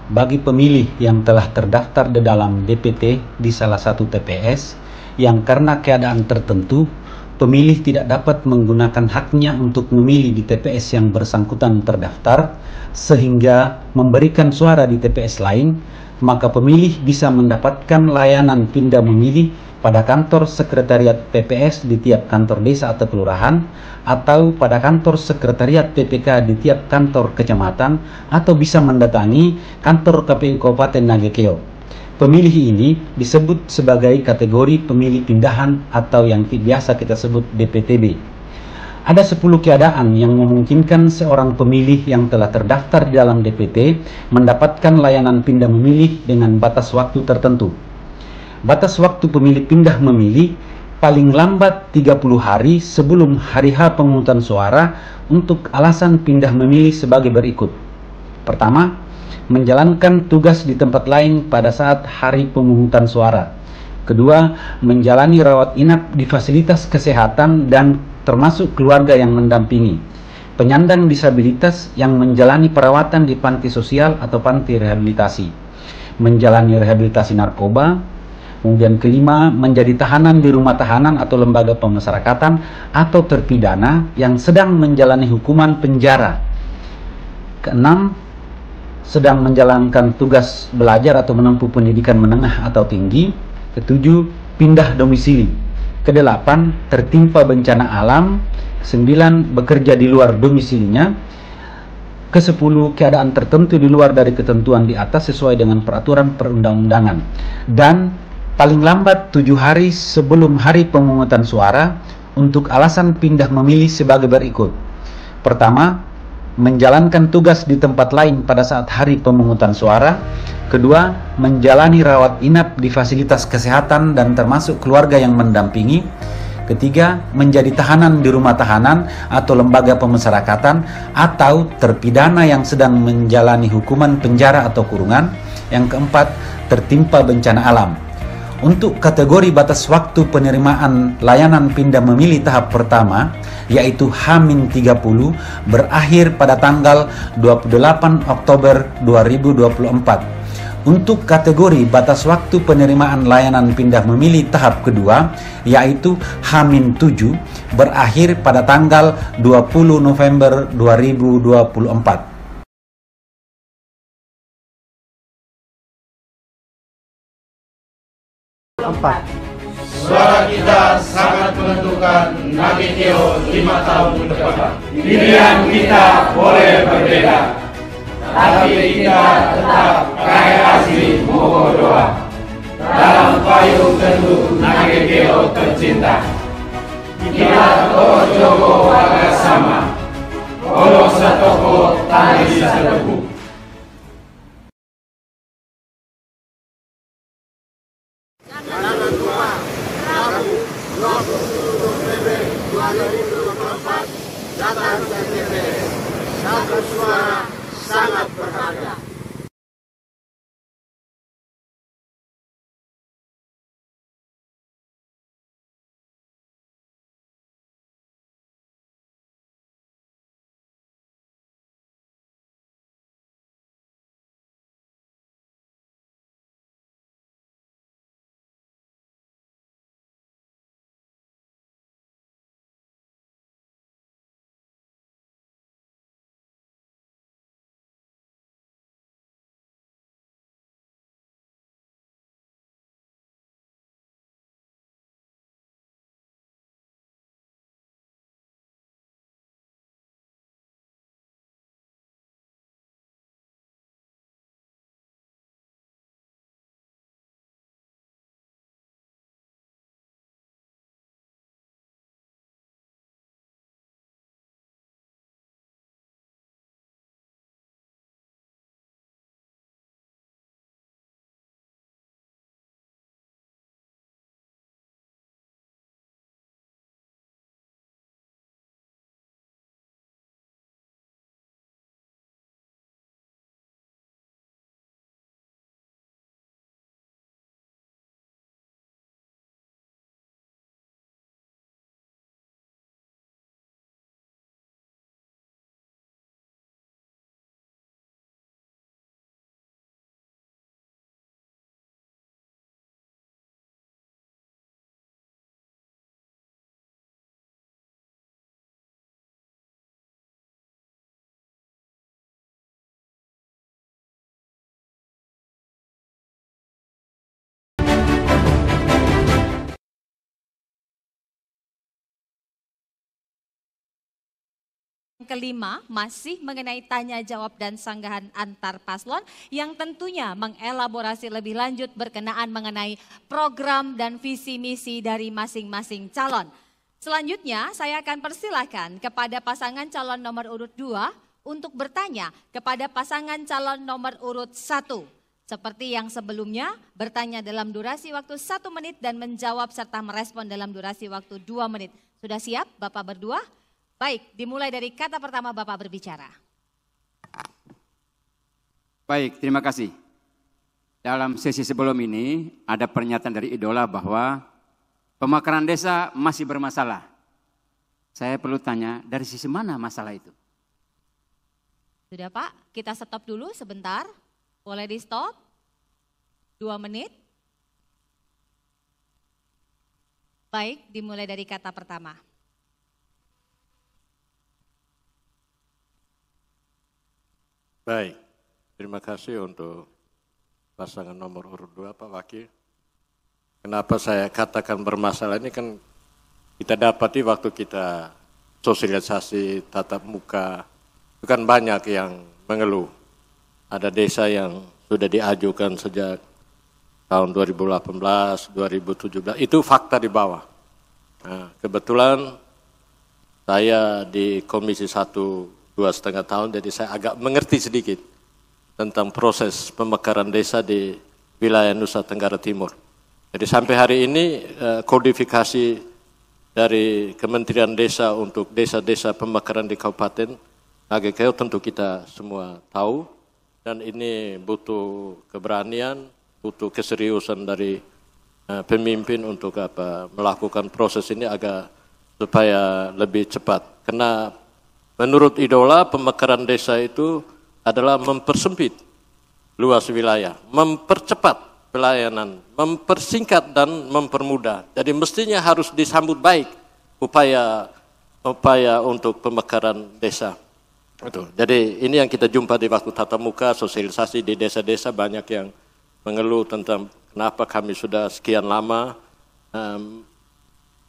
bagi pemilih yang telah terdaftar di dalam DPT di salah satu TPS yang karena keadaan tertentu pemilih tidak dapat menggunakan haknya untuk memilih di TPS yang bersangkutan terdaftar sehingga memberikan suara di TPS lain, maka pemilih bisa mendapatkan layanan pindah memilih pada kantor sekretariat TPS di tiap kantor desa atau kelurahan, atau pada kantor sekretariat PPK di tiap kantor kecamatan, atau bisa mendatangi kantor KPU Kabupaten Nagekeo. Pemilih ini disebut sebagai kategori pemilih pindahan atau yang biasa kita sebut DPTB. Ada 10 keadaan yang memungkinkan seorang pemilih yang telah terdaftar di dalam DPT mendapatkan layanan pindah memilih dengan batas waktu tertentu. Batas waktu pemilih pindah memilih paling lambat 30 hari sebelum hari H pemungutan suara untuk alasan pindah memilih sebagai berikut. Pertama, menjalankan tugas di tempat lain pada saat hari pemungutan suara. Kedua, menjalani rawat inap di fasilitas kesehatan dan termasuk keluarga yang mendampingi. Penyandang disabilitas yang menjalani perawatan di panti sosial atau panti rehabilitasi. Menjalani rehabilitasi narkoba. Kemudian kelima, menjadi tahanan di rumah tahanan atau lembaga pemasyarakatan atau terpidana yang sedang menjalani hukuman penjara. Keenam, sedang menjalankan tugas belajar atau menempuh pendidikan menengah atau tinggi. Ketujuh, pindah domisili. Kedelapan, tertimpa bencana alam. Kesembilan, bekerja di luar domisilinya. Kesepuluh, keadaan tertentu di luar dari ketentuan di atas sesuai dengan peraturan perundang-undangan. Dan paling lambat 7 hari sebelum hari pemungutan suara untuk alasan pindah memilih sebagai berikut. Pertama, menjalankan tugas di tempat lain pada saat hari pemungutan suara. Kedua, menjalani rawat inap di fasilitas kesehatan dan termasuk keluarga yang mendampingi. Ketiga, menjadi tahanan di rumah tahanan atau lembaga pemasyarakatan atau terpidana yang sedang menjalani hukuman penjara atau kurungan. Yang keempat, tertimpa bencana alam. Untuk kategori batas waktu penerimaan layanan pindah memilih tahap pertama, yaitu H-30, berakhir pada tanggal 28 Oktober 2024. Untuk kategori batas waktu penerimaan layanan pindah memilih tahap kedua, yaitu H-7, berakhir pada tanggal 20 November 2024. Suara kita sangat menentukan Nagekeo 5 tahun ke depan. Pilihan kita boleh berbeda, tapi kita tetap rakyat asli Moho Doa. Dalam payung teduh Nagekeo tercinta, kita Tojogo warga sama, Olo Satoko tali setebu. Datang ke TPS, satu suara sangat berharga. Kelima, masih mengenai tanya jawab dan sanggahan antar paslon yang tentunya mengelaborasi lebih lanjut berkenaan mengenai program dan visi misi dari masing-masing calon. Selanjutnya saya akan persilahkan kepada pasangan calon nomor urut 2 untuk bertanya kepada pasangan calon nomor urut 1. Seperti yang sebelumnya, bertanya dalam durasi waktu 1 menit dan menjawab serta merespon dalam durasi waktu 2 menit. Sudah siap Bapak berdua? Baik, dimulai dari kata pertama Bapak berbicara. Baik, terima kasih. Dalam sesi sebelum ini ada pernyataan dari idola bahwa pemekaran desa masih bermasalah. Saya perlu tanya, dari sisi mana masalah itu? Sudah Pak, kita stop dulu sebentar. Boleh di stop? 2 menit. Baik, dimulai dari kata pertama. Baik, terima kasih untuk pasangan nomor urut 2 Pak Wakil. Kenapa saya katakan bermasalah ini kan kita dapati waktu kita sosialisasi tatap muka, itu kan banyak yang mengeluh. Ada desa yang sudah diajukan sejak tahun 2018, 2017, itu fakta di bawah. Nah, kebetulan saya di Komisi 1 2,5 tahun, jadi saya agak mengerti sedikit tentang proses pemekaran desa di wilayah Nusa Tenggara Timur. Jadi sampai hari ini kodifikasi dari Kementerian Desa untuk desa-desa pemekaran di Kabupaten Nagekeo tentu kita semua tahu, dan ini butuh keberanian, butuh keseriusan dari pemimpin untuk melakukan proses ini agar supaya lebih cepat. Karena menurut idola pemekaran desa itu adalah mempersempit luas wilayah, mempercepat pelayanan, mempersingkat dan mempermudah. Jadi mestinya harus disambut baik upaya untuk pemekaran desa. Jadi ini yang kita jumpa di waktu tatap muka, sosialisasi di desa-desa, banyak yang mengeluh tentang kenapa kami sudah sekian lama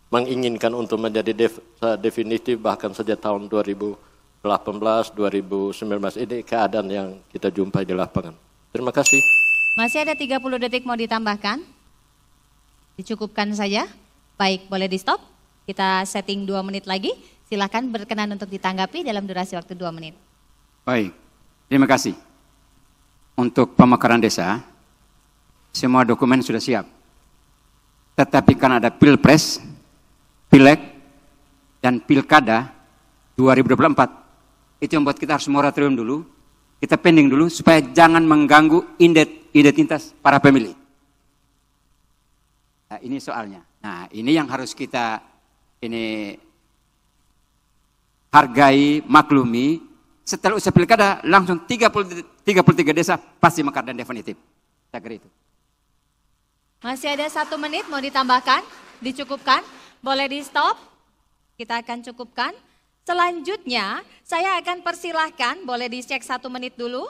menginginkan untuk menjadi desa definitif, bahkan sejak tahun 2018, 2019 ini keadaan yang kita jumpai di lapangan. Terima kasih. Masih ada 30 detik mau ditambahkan? Dicukupkan saja? Baik, boleh di stop. Kita setting 2 menit lagi. Silakan berkenan untuk ditanggapi dalam durasi waktu 2 menit. Baik, terima kasih. Untuk pemekaran desa, semua dokumen sudah siap. Tetapi kan ada Pilpres, Pileg, dan Pilkada 2024. Itu yang membuat kita harus moratorium dulu. Kita pending dulu supaya jangan mengganggu identitas para pemilih. Nah, ini soalnya. Nah, ini yang harus kita hargai, maklumi. Setelah usia pilkada langsung 33 desa pasti mekar dan definitif. Saya kira itu. Masih ada 1 menit mau ditambahkan, dicukupkan, boleh di stop. Kita akan cukupkan. Selanjutnya, saya akan persilahkan, boleh dicek 1 menit dulu.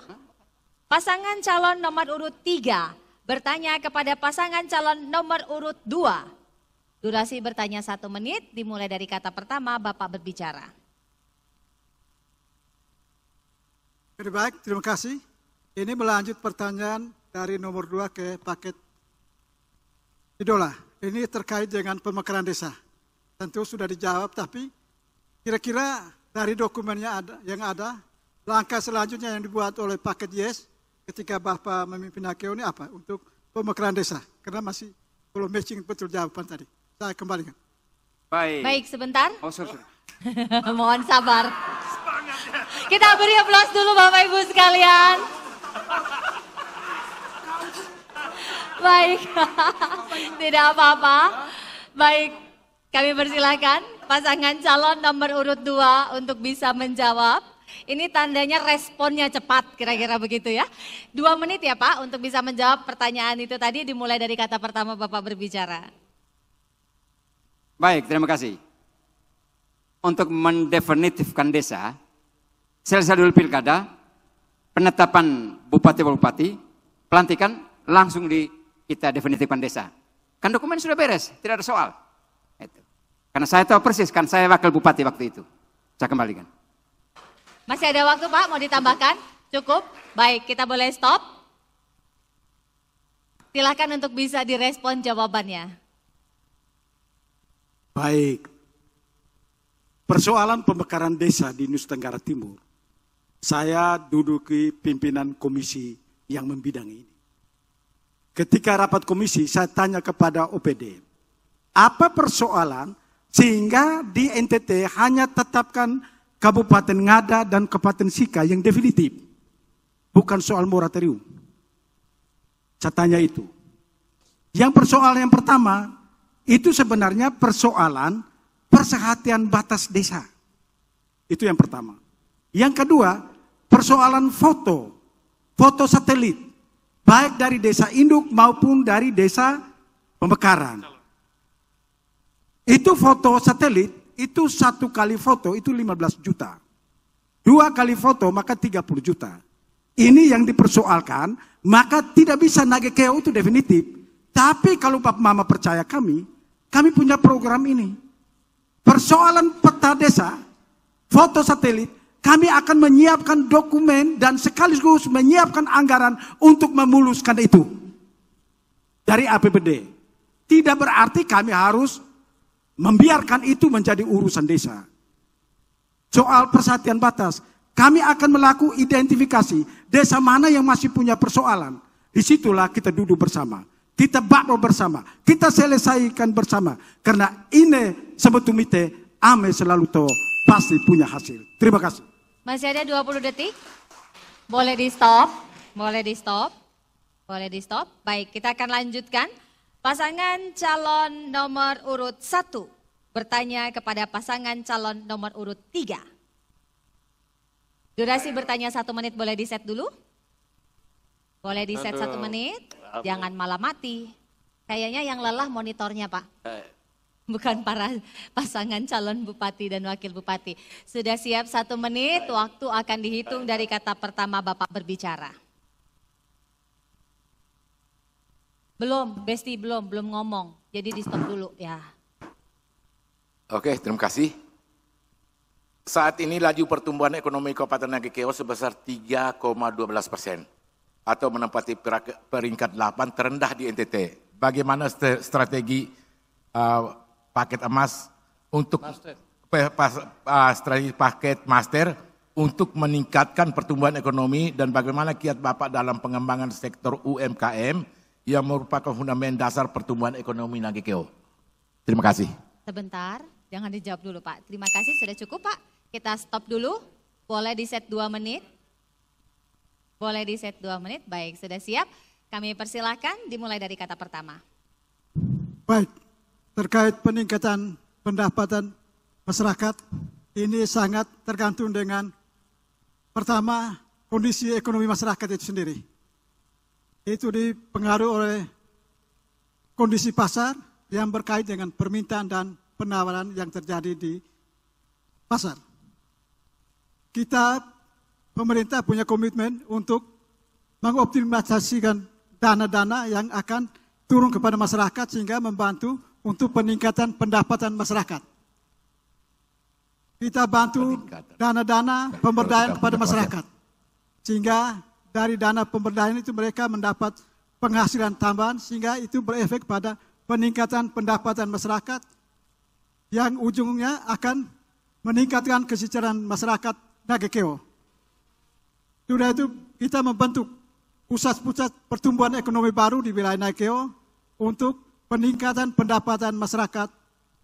Pasangan calon nomor urut 3 bertanya kepada pasangan calon nomor urut 2. Durasi bertanya 1 menit, dimulai dari kata pertama Bapak berbicara. Baik, terima kasih. Ini melanjut pertanyaan dari nomor 2 ke paket idola. Ini terkait dengan pemekaran desa. Tentu sudah dijawab, tapi kira-kira dari dokumennya yang ada, langkah selanjutnya yang dibuat oleh paket YES ketika Bapak memimpin AKO ini apa untuk pemekaran desa? Karena masih belum matching betul jawaban tadi. Saya kembalikan. Baik, sebentar. Oh, sorry. Mohon sabar. Kita beri aplaus dulu Bapak Ibu sekalian. Baik, tidak apa-apa. Baik, kami persilahkan pasangan calon nomor urut 2 untuk bisa menjawab. Ini tandanya responnya cepat, kira-kira begitu ya. 2 menit ya Pak untuk bisa menjawab pertanyaan itu tadi, dimulai dari kata pertama Bapak berbicara. Baik, terima kasih. Untuk mendefinitifkan desa, selesai dulu pilkada, penetapan bupati-bupati, pelantikan, langsung kita definitifkan desa. Kan dokumen sudah beres, tidak ada soal. Itu. Karena saya tahu persis, kan saya wakil bupati waktu itu. Saya kembalikan. Masih ada waktu Pak, mau ditambahkan? Cukup? Baik, kita boleh stop. Silakan untuk bisa direspon jawabannya. Baik. Persoalan pemekaran desa di Nusa Tenggara Timur, saya duduki pimpinan komisi yang membidangi ini. Ketika rapat komisi, saya tanya kepada OPD, apa persoalan sehingga di NTT hanya tetapkan Kabupaten Ngada dan Kabupaten Sika yang definitif, bukan soal moratorium. Saya tanya itu. Yang persoalan yang pertama, itu sebenarnya persoalan persehatian batas desa. Itu yang pertama. Yang kedua, persoalan foto satelit, baik dari desa induk maupun dari desa pemekaran. Itu foto satelit, itu 1 kali foto itu 15 juta. 2 kali foto maka 30 juta. Ini yang dipersoalkan, maka tidak bisa nagekeo itu definitif. Tapi kalau Bapak Mama percaya kami punya program ini. Persoalan peta desa, foto satelit, kami akan menyiapkan dokumen dan sekaligus menyiapkan anggaran untuk memuluskan itu dari APBD. Tidak berarti kami harus membiarkan itu menjadi urusan desa. Soal persatian batas, kami akan melakukan identifikasi desa mana yang masih punya persoalan. Disitulah kita duduk bersama. Kita bakal bersama, kita selesaikan bersama. Karena ini sebetulnya ame selalu tahu pasti punya hasil. Terima kasih. Masih ada 20 detik. Boleh di stop, boleh di stop, boleh di stop. Baik, kita akan lanjutkan. Pasangan calon nomor urut 1 bertanya kepada pasangan calon nomor urut 3. Durasi bertanya 1 menit, boleh di-set dulu? Boleh di-set 1 menit, jangan malah mati. Kayaknya yang lelah monitornya, Pak. Bukan para pasangan calon bupati dan wakil bupati. Sudah siap 1 menit, waktu akan dihitung dari kata pertama Bapak berbicara. Belum, Besti belum ngomong. Jadi di stop dulu ya. Oke, terima kasih. Saat ini laju pertumbuhan ekonomi Kabupaten Nagekeo sebesar 3,12% atau menempati peringkat 8 terendah di NTT. Bagaimana strategi paket emas untuk strategi paket master untuk meningkatkan pertumbuhan ekonomi dan bagaimana kiat Bapak dalam pengembangan sektor UMKM yang merupakan fundament dasar pertumbuhan ekonomi Nagekeo. Terima kasih. Sebentar, jangan dijawab dulu Pak. Terima kasih, sudah cukup Pak. Kita stop dulu, boleh di-set 2 menit. Boleh di-set 2 menit, baik sudah siap. Kami persilahkan dimulai dari kata pertama. Baik, terkait peningkatan pendapatan masyarakat, ini sangat tergantung dengan pertama kondisi ekonomi masyarakat itu sendiri. Itu dipengaruhi oleh kondisi pasar yang berkait dengan permintaan dan penawaran yang terjadi di pasar. Kita, pemerintah punya komitmen untuk mengoptimalisasikan dana-dana yang akan turun kepada masyarakat sehingga membantu untuk peningkatan pendapatan masyarakat. Kita bantu dana-dana pemberdayaan kepada masyarakat. Sehingga dari dana pemberdayaan itu mereka mendapat penghasilan tambahan sehingga itu berefek pada peningkatan pendapatan masyarakat yang ujungnya akan meningkatkan kesejahteraan masyarakat Nagekeo. Sudah itu kita membentuk pusat-pusat pertumbuhan ekonomi baru di wilayah Nagekeo untuk peningkatan pendapatan masyarakat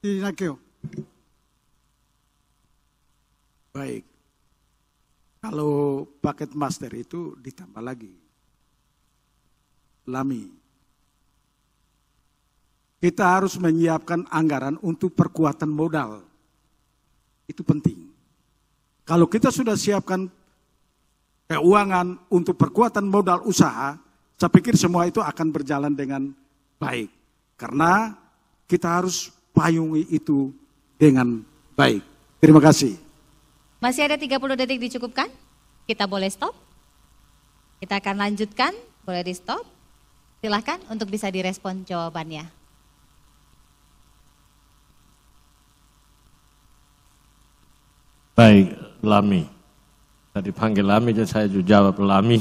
di Nagekeo. Baik, kalau paket master itu ditambah lagi. Lami, kita harus menyiapkan anggaran untuk perkuatan modal. Itu penting. Kalau kita sudah siapkan keuangan untuk perkuatan modal usaha, saya pikir semua itu akan berjalan dengan baik. Karena kita harus payungi itu dengan baik. Terima kasih. Masih ada 30 detik dicukupkan? Kita boleh stop? Kita akan lanjutkan, boleh di stop? Silahkan untuk bisa direspon jawabannya. Baik, Lami. Tadi panggil Lami, jadi saya juga jawab Lami.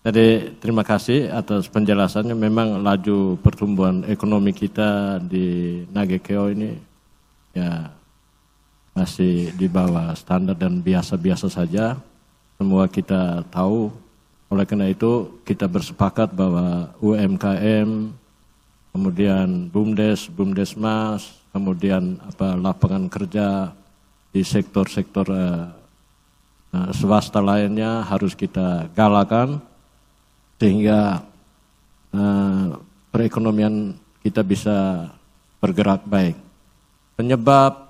Jadi terima kasih atas penjelasannya. Memang laju pertumbuhan ekonomi kita di Nagekeo ini ya masih di bawah standar dan biasa-biasa saja. Semua kita tahu. Oleh karena itu kita bersepakat bahwa UMKM, kemudian BUMDes, BUMDesmas, kemudian lapangan kerja di sektor-sektor swasta lainnya harus kita galakan sehingga perekonomian kita bisa bergerak baik. Penyebab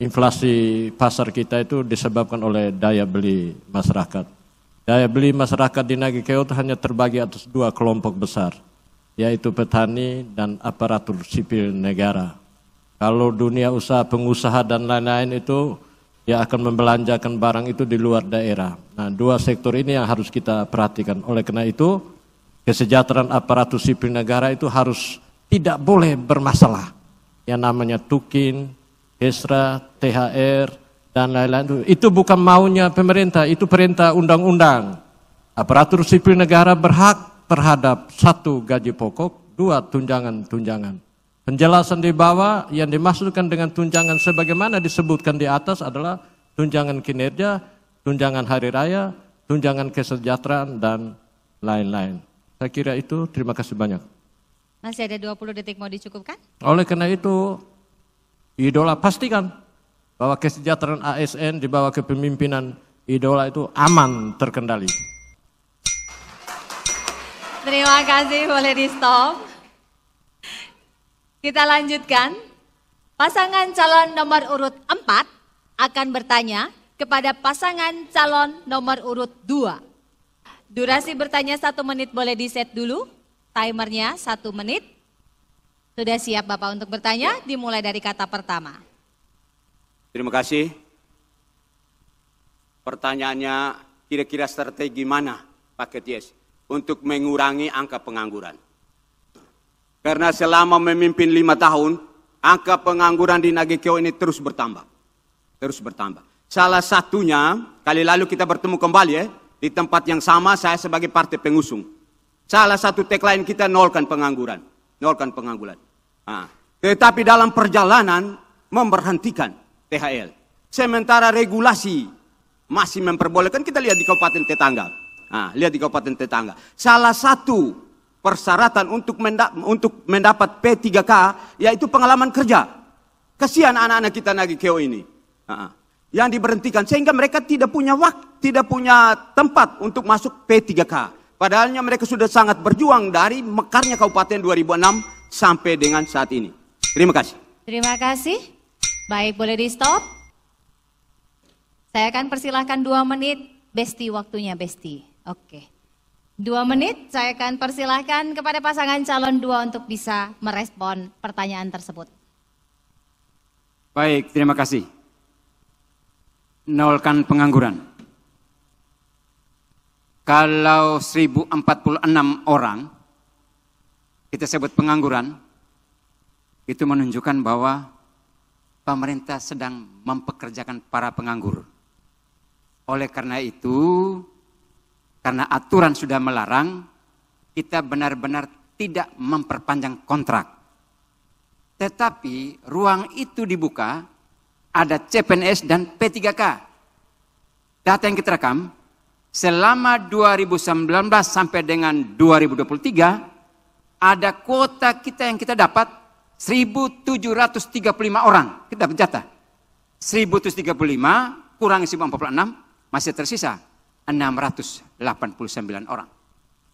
inflasi pasar kita itu disebabkan oleh daya beli masyarakat. Daya beli masyarakat di Nagekeo itu hanya terbagi atas 2 kelompok besar, yaitu petani dan aparatur sipil negara. Kalau dunia usaha, pengusaha dan lain-lain itu ya akan membelanjakan barang itu di luar daerah. Nah, 2 sektor ini yang harus kita perhatikan. Oleh karena itu, kesejahteraan aparatur sipil negara itu harus tidak boleh bermasalah. Yang namanya tukin, Kesra, THR, dan lain-lain. Itu bukan maunya pemerintah, itu perintah undang-undang. Aparatur sipil negara berhak terhadap 1 gaji pokok, 2 tunjangan-tunjangan. Penjelasan di bawah yang dimaksudkan dengan tunjangan sebagaimana disebutkan di atas adalah tunjangan kinerja, tunjangan hari raya, tunjangan kesejahteraan, dan lain-lain. Saya kira itu, terima kasih banyak. Masih ada 20 detik, mau dicukupkan? Oleh karena itu, idola pastikan bahwa kesejahteraan ASN di bawah kepemimpinan idola itu aman terkendali. Terima kasih, boleh di stop. Kita lanjutkan. Pasangan calon nomor urut 4 akan bertanya kepada pasangan calon nomor urut 2. Durasi bertanya 1 menit, boleh di set dulu. Timernya 1 menit. Sudah siap Bapak untuk bertanya? Dimulai dari kata pertama. Terima kasih. Pertanyaannya, kira-kira strategi mana Pak Keties untuk mengurangi angka pengangguran? Karena selama memimpin 5 tahun, angka pengangguran di Nagekeo ini terus bertambah. Terus bertambah. Salah satunya, kali lalu kita bertemu kembali di tempat yang sama, saya sebagai partai pengusung. Salah satu tagline kita, nolkan pengangguran. Nolkan pengangguran. Nah, tetapi dalam perjalanan memberhentikan THL. Sementara regulasi masih memperbolehkan, kita lihat di kabupaten tetangga. Nah, lihat di kabupaten tetangga. Salah satu persyaratan untuk mendapat P3K yaitu pengalaman kerja. Kasihan anak-anak kita Nagekeo ini. Yang diberhentikan sehingga mereka tidak punya waktu, tidak punya tempat untuk masuk P3K. Padahalnya mereka sudah sangat berjuang dari mekarnya kabupaten 2006 sampai dengan saat ini. Terima kasih. Terima kasih. Baik, boleh di stop. Saya akan persilahkan 2 menit. Besti, waktunya Besti. Oke. 2 menit, saya akan persilahkan kepada pasangan calon 2 untuk bisa merespon pertanyaan tersebut. Baik, terima kasih. Nolkan pengangguran. Kalau 1046 orang kita sebut pengangguran, itu menunjukkan bahwa pemerintah sedang mempekerjakan para penganggur. Oleh karena itu, karena aturan sudah melarang, kita benar-benar tidak memperpanjang kontrak. Tetapi ruang itu dibuka, ada CPNS dan P3K. Data yang kita rekam, selama 2019 sampai dengan 2023, ada kuota kita yang kita dapat 1.735 orang. Kita dapat jatah. 1.735 kurangi 1.046, masih tersisa 689 orang.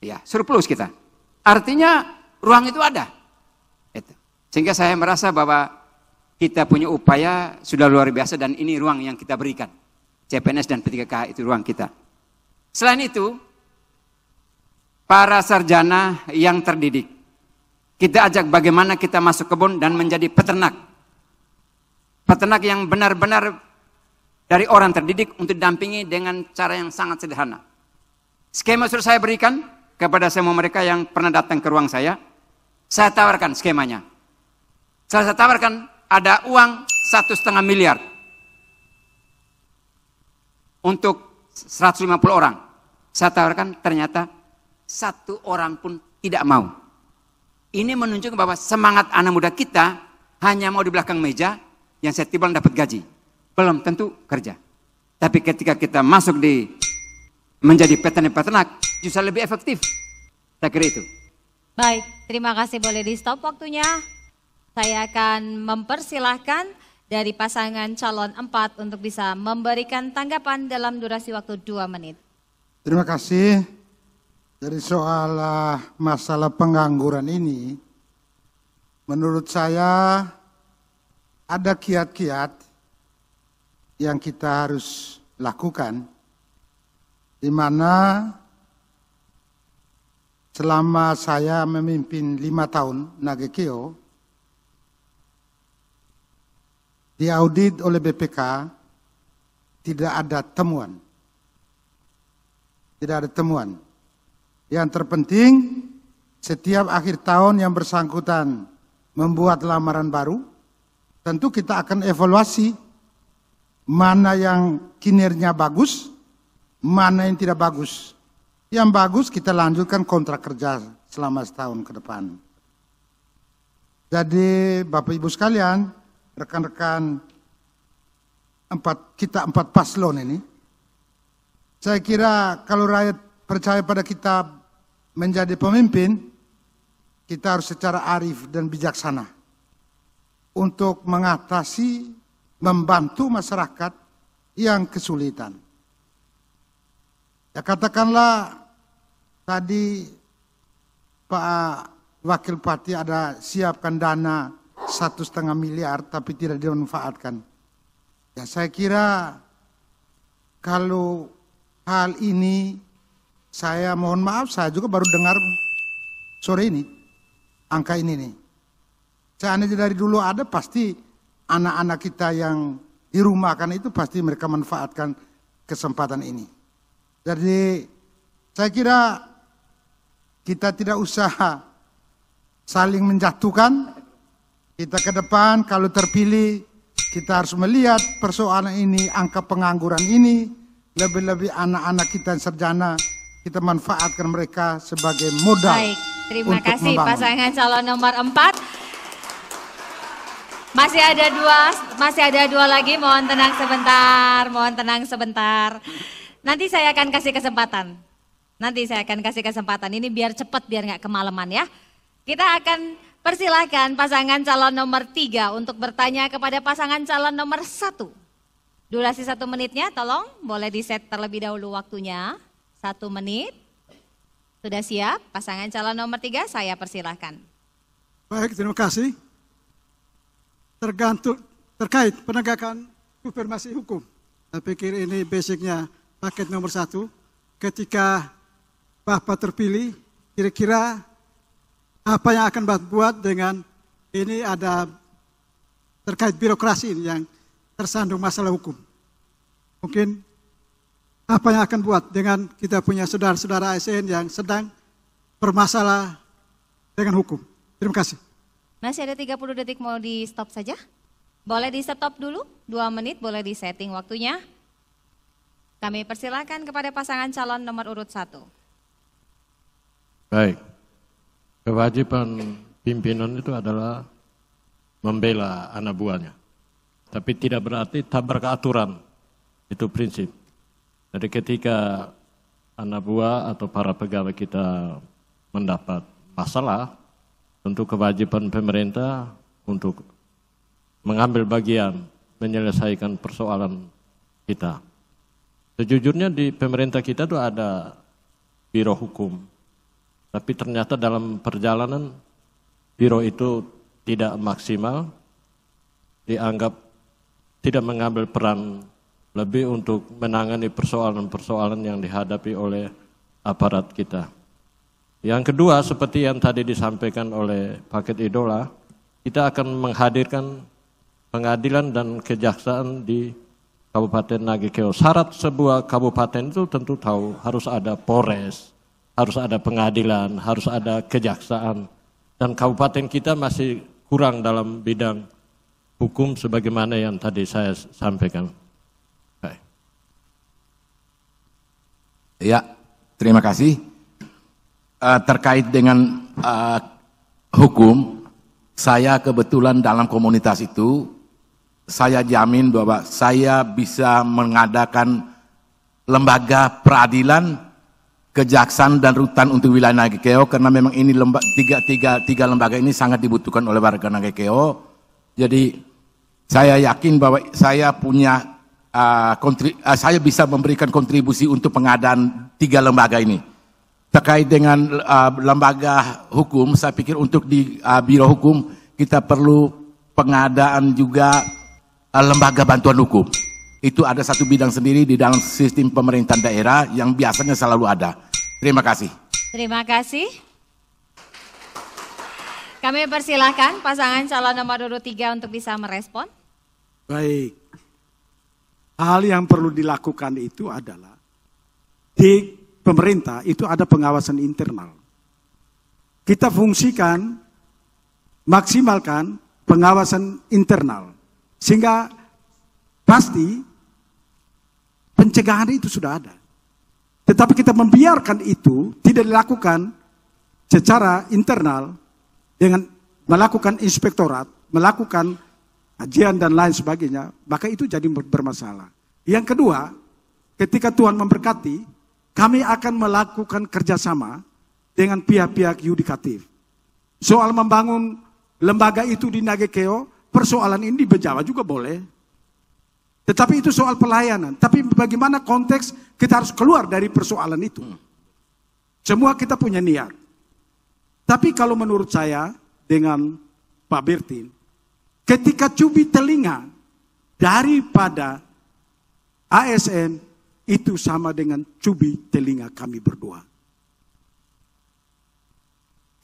Ya, surplus kita. Artinya ruang itu ada. Sehingga saya merasa bahwa kita punya upaya sudah luar biasa dan ini ruang yang kita berikan. CPNS dan P3K itu ruang kita. Selain itu, para sarjana yang terdidik, kita ajak bagaimana kita masuk kebun dan menjadi peternak. Peternak yang benar-benar dari orang terdidik untuk didampingi dengan cara yang sangat sederhana. Skema sudah saya berikan kepada semua mereka yang pernah datang ke ruang saya. Saya tawarkan skemanya. Saya tawarkan ada uang 1,5 miliar untuk 150 orang. Saya tawarkan, ternyata 1 orang pun tidak mau. Ini menunjukkan bahwa semangat anak muda kita hanya mau di belakang meja yang setiap bulan dapat gaji. Belum tentu kerja. Tapi ketika kita masuk di menjadi peternak, justru lebih efektif. Saya kira itu. Baik, terima kasih, boleh di stop waktunya. Saya akan mempersilahkan dari pasangan calon 4 untuk bisa memberikan tanggapan dalam durasi waktu 2 menit. Terima kasih. Dari soal masalah pengangguran ini, menurut saya ada kiat-kiat yang kita harus lakukan, di mana selama saya memimpin 5 tahun Nagekeo, diaudit oleh BPK, tidak ada temuan. Tidak ada temuan. Yang terpenting, setiap akhir tahun yang bersangkutan membuat lamaran baru, tentu kita akan evaluasi mana yang kinerja bagus, mana yang tidak bagus. Yang bagus kita lanjutkan kontrak kerja selama setahun ke depan. Jadi Bapak Ibu sekalian, rekan-rekan kita 4 paslon ini, saya kira kalau rakyat percaya pada kita menjadi pemimpin, kita harus secara arif dan bijaksana untuk mengatasi, membantu masyarakat yang kesulitan. Ya katakanlah tadi Pak Wakil Bupati ada siapkan dana 1,5 miliar tapi tidak dimanfaatkan. Ya, saya kira kalau hal ini, saya mohon maaf, saya juga baru dengar sore ini angka ini nih. Seandainya dari dulu ada, pasti anak-anak kita yang dirumahkan itu pasti mereka manfaatkan kesempatan ini. Jadi saya kira kita tidak usah saling menjatuhkan. Kita ke depan kalau terpilih, kita harus melihat persoalan ini, angka pengangguran ini, lebih-lebih anak-anak kita yang sarjana, kita manfaatkan mereka sebagai modal. Baik, terima untuk kasih membangun. pasangan calon nomor 4. Masih ada dua lagi, mohon tenang sebentar. Nanti saya akan kasih kesempatan. Ini biar cepat, biar nggak kemalaman ya. Kita akan persilahkan pasangan calon nomor 3 untuk bertanya kepada pasangan calon nomor 1. Durasi 1 menitnya, tolong boleh di-set terlebih dahulu waktunya. 1 menit. Sudah siap? Pasangan calon nomor 3, saya persilahkan. Baik, terima kasih. Terkait penegakan supervisi hukum. Saya pikir ini basicnya paket nomor 1. Ketika Bapak terpilih, kira-kira apa yang akan Bapak buat dengan ini ada terkait birokrasi ini yang tersandung masalah hukum. Mungkin apa yang akan buat dengan kita punya saudara-saudara ASN yang sedang bermasalah dengan hukum. Terima kasih. Masih ada 30 detik, mau di stop saja? Boleh di stop dulu, 2 menit boleh di setting waktunya. Kami persilakan kepada pasangan calon nomor urut 1. Baik, kewajiban pimpinan itu adalah membela anak buahnya. Tapi tidak berarti tabrak aturan, itu prinsip. Jadi ketika anak buah atau para pegawai kita mendapat masalah, tentu kewajiban pemerintah untuk mengambil bagian menyelesaikan persoalan kita. Sejujurnya di pemerintah kita itu ada biro hukum, tapi ternyata dalam perjalanan biro itu tidak maksimal, dianggap tidak mengambil peran lebih untuk menangani persoalan-persoalan yang dihadapi oleh aparat kita. Yang kedua, seperti yang tadi disampaikan oleh Paket Idola, kita akan menghadirkan pengadilan dan kejaksaan di Kabupaten Nagekeo. Syarat sebuah kabupaten itu tentu tahu harus ada Polres, harus ada pengadilan, harus ada kejaksaan. Dan kabupaten kita masih kurang dalam bidang hukum sebagaimana yang tadi saya sampaikan. Baik. Ya, terima kasih. Terkait dengan hukum, saya kebetulan dalam komunitas itu, saya jamin bahwa saya bisa mengadakan lembaga peradilan, kejaksaan dan rutan untuk wilayah Nagekeo, karena memang ini tiga lembaga ini sangat dibutuhkan oleh warga Nagekeo. Jadi saya yakin bahwa saya punya saya bisa memberikan kontribusi untuk pengadaan 3 lembaga ini. Terkait dengan lembaga hukum, saya pikir untuk di biro hukum kita perlu pengadaan juga lembaga bantuan hukum. Itu ada satu bidang sendiri di dalam sistem pemerintahan daerah yang biasanya selalu ada. Terima kasih. Terima kasih. Kami persilahkan pasangan calon nomor urut 3 untuk bisa merespon. Baik. Hal yang perlu dilakukan itu adalah di pemerintah itu ada pengawasan internal. Kita fungsikan, maksimalkan pengawasan internal. Sehingga pasti pencegahan itu sudah ada. Tetapi kita membiarkan itu tidak dilakukan secara internal dengan melakukan inspektorat, melakukan kajian dan lain sebagainya, maka itu jadi bermasalah. Yang kedua, ketika Tuhan memberkati, kami akan melakukan kerjasama dengan pihak-pihak yudikatif. Soal membangun lembaga itu di Nagekeo, persoalan ini di Bejawa juga boleh. Tetapi itu soal pelayanan. Tapi bagaimana konteks kita harus keluar dari persoalan itu. Semua kita punya niat. Tapi kalau menurut saya dengan Pak Bertin, ketika cubit telinga daripada ASN itu sama dengan cubit telinga kami berdua.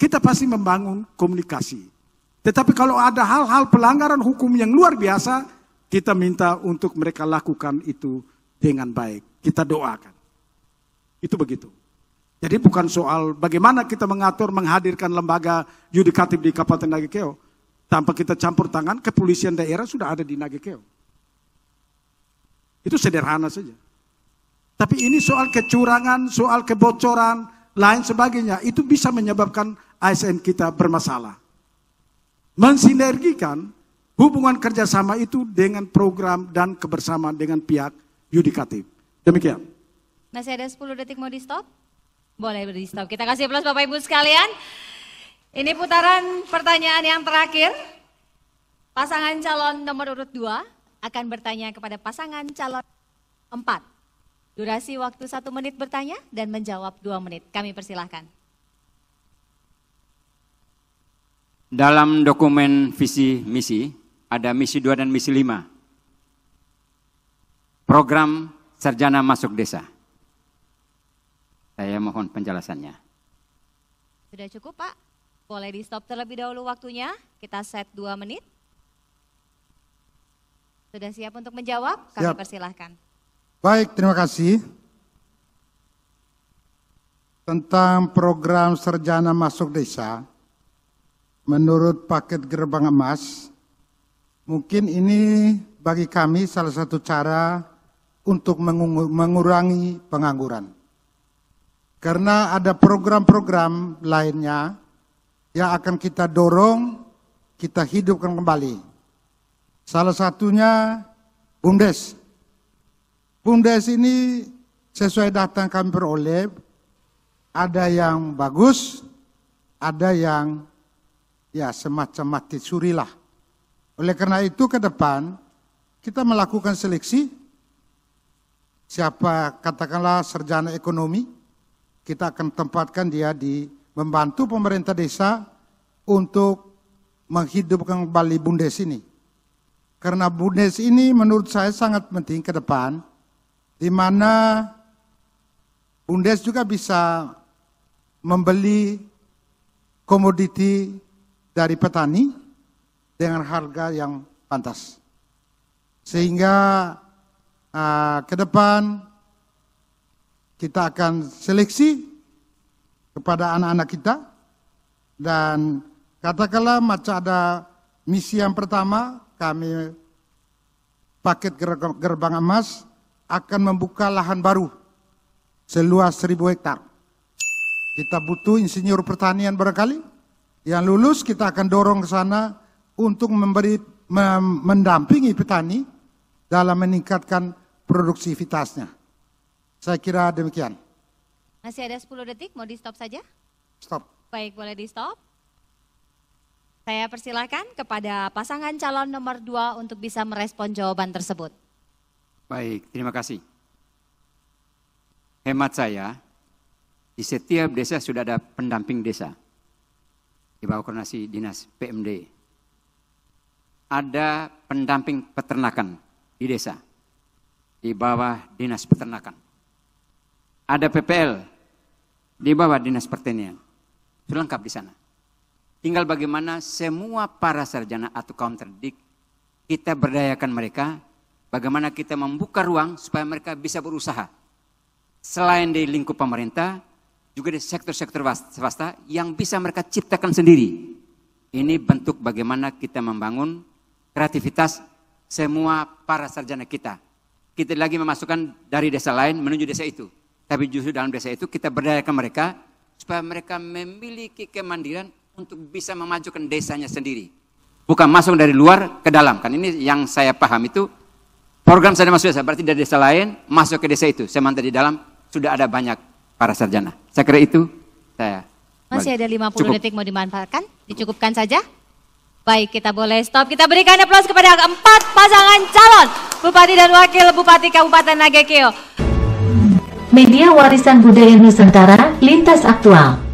Kita pasti membangun komunikasi. Tetapi kalau ada hal-hal pelanggaran hukum yang luar biasa, kita minta untuk mereka lakukan itu dengan baik. Kita doakan. Itu begitu. Jadi bukan soal bagaimana kita mengatur, menghadirkan lembaga yudikatif di Kabupaten Nagekeo. Tanpa kita campur tangan, kepolisian daerah sudah ada di Nagekeo. Itu sederhana saja. Tapi ini soal kecurangan, soal kebocoran, lain sebagainya. Itu bisa menyebabkan ASN kita bermasalah. Mensinergikan hubungan kerjasama itu dengan program dan kebersamaan dengan pihak yudikatif. Demikian. Masih ada 10 detik mau di stop? Boleh di stop. Kita kasih aplaus Bapak Ibu sekalian. Ini putaran pertanyaan yang terakhir. Pasangan calon nomor urut 2 akan bertanya kepada pasangan calon 4. Durasi waktu 1 menit bertanya dan menjawab 2 menit. Kami persilahkan. Dalam dokumen visi misi, ada misi 2 dan misi 5. Program Sarjana Masuk Desa. Saya mohon penjelasannya. Sudah cukup Pak? Boleh di stop terlebih dahulu waktunya. Kita set 2 menit. Sudah siap untuk menjawab? Kami persilahkan. Baik, terima kasih. Tentang program Sarjana Masuk Desa, menurut paket Gerbang Emas, mungkin ini bagi kami salah satu cara untuk mengurangi pengangguran. Karena ada program-program lainnya yang akan kita dorong, kita hidupkan kembali. Salah satunya BUMDes. BUMDes ini sesuai data yang kami peroleh, ada yang bagus, ada yang ya semacam mati suri lah. Oleh karena itu ke depan kita melakukan seleksi. Siapa katakanlah sarjana ekonomi, kita akan tempatkan dia di membantu pemerintah desa untuk menghidupkan kembali BUMDes ini. Karena BUMDes ini menurut saya sangat penting ke depan, di mana BUMDes juga bisa membeli komoditi dari petani dengan harga yang pantas. Sehingga ke depan kita akan seleksi kepada anak-anak kita dan katakanlah macam ada misi yang pertama, kami paket Gerbang Emas akan membuka lahan baru seluas 1.000 hektar. Kita butuh insinyur pertanian barangkali yang lulus, kita akan dorong ke sana untuk mendampingi petani dalam meningkatkan produktivitasnya. Saya kira demikian. Masih ada 10 detik, mau di stop saja? Stop. Baik, boleh di stop. Saya persilahkan kepada pasangan calon nomor 2 untuk bisa merespon jawaban tersebut. Baik, terima kasih. Hemat saya, di setiap desa sudah ada pendamping desa. Di bawah koordinasi dinas PMD. Ada pendamping peternakan di desa. Di bawah dinas peternakan. Ada PPL di bawah dinas pertanian. Sudah lengkap di sana. Tinggal bagaimana semua para sarjana atau counterdik kita berdayakan mereka, bagaimana kita membuka ruang supaya mereka bisa berusaha. Selain di lingkup pemerintah, juga di sektor-sektor swasta yang bisa mereka ciptakan sendiri. Ini bentuk bagaimana kita membangun kreativitas semua para sarjana kita. Kita lagi memasukkan dari desa lain menuju desa itu. Tapi justru dalam desa itu kita berdayakan mereka supaya mereka memiliki kemandirian untuk bisa memajukan desanya sendiri. Bukan masuk dari luar ke dalam. Kan ini yang saya paham itu program saya masuk desa. Berarti dari desa lain masuk ke desa itu. Sementara di dalam sudah ada banyak para sarjana. Saya kira itu saya. Masih ada 50 detik mau dimanfaatkan? Dicukupkan saja? Baik, kita boleh stop. Kita berikan aplaus kepada 4 pasangan calon Bupati dan Wakil Bupati Kabupaten Nagekeo. Media Warisan Budaya Nusantara, Lintas Aktual.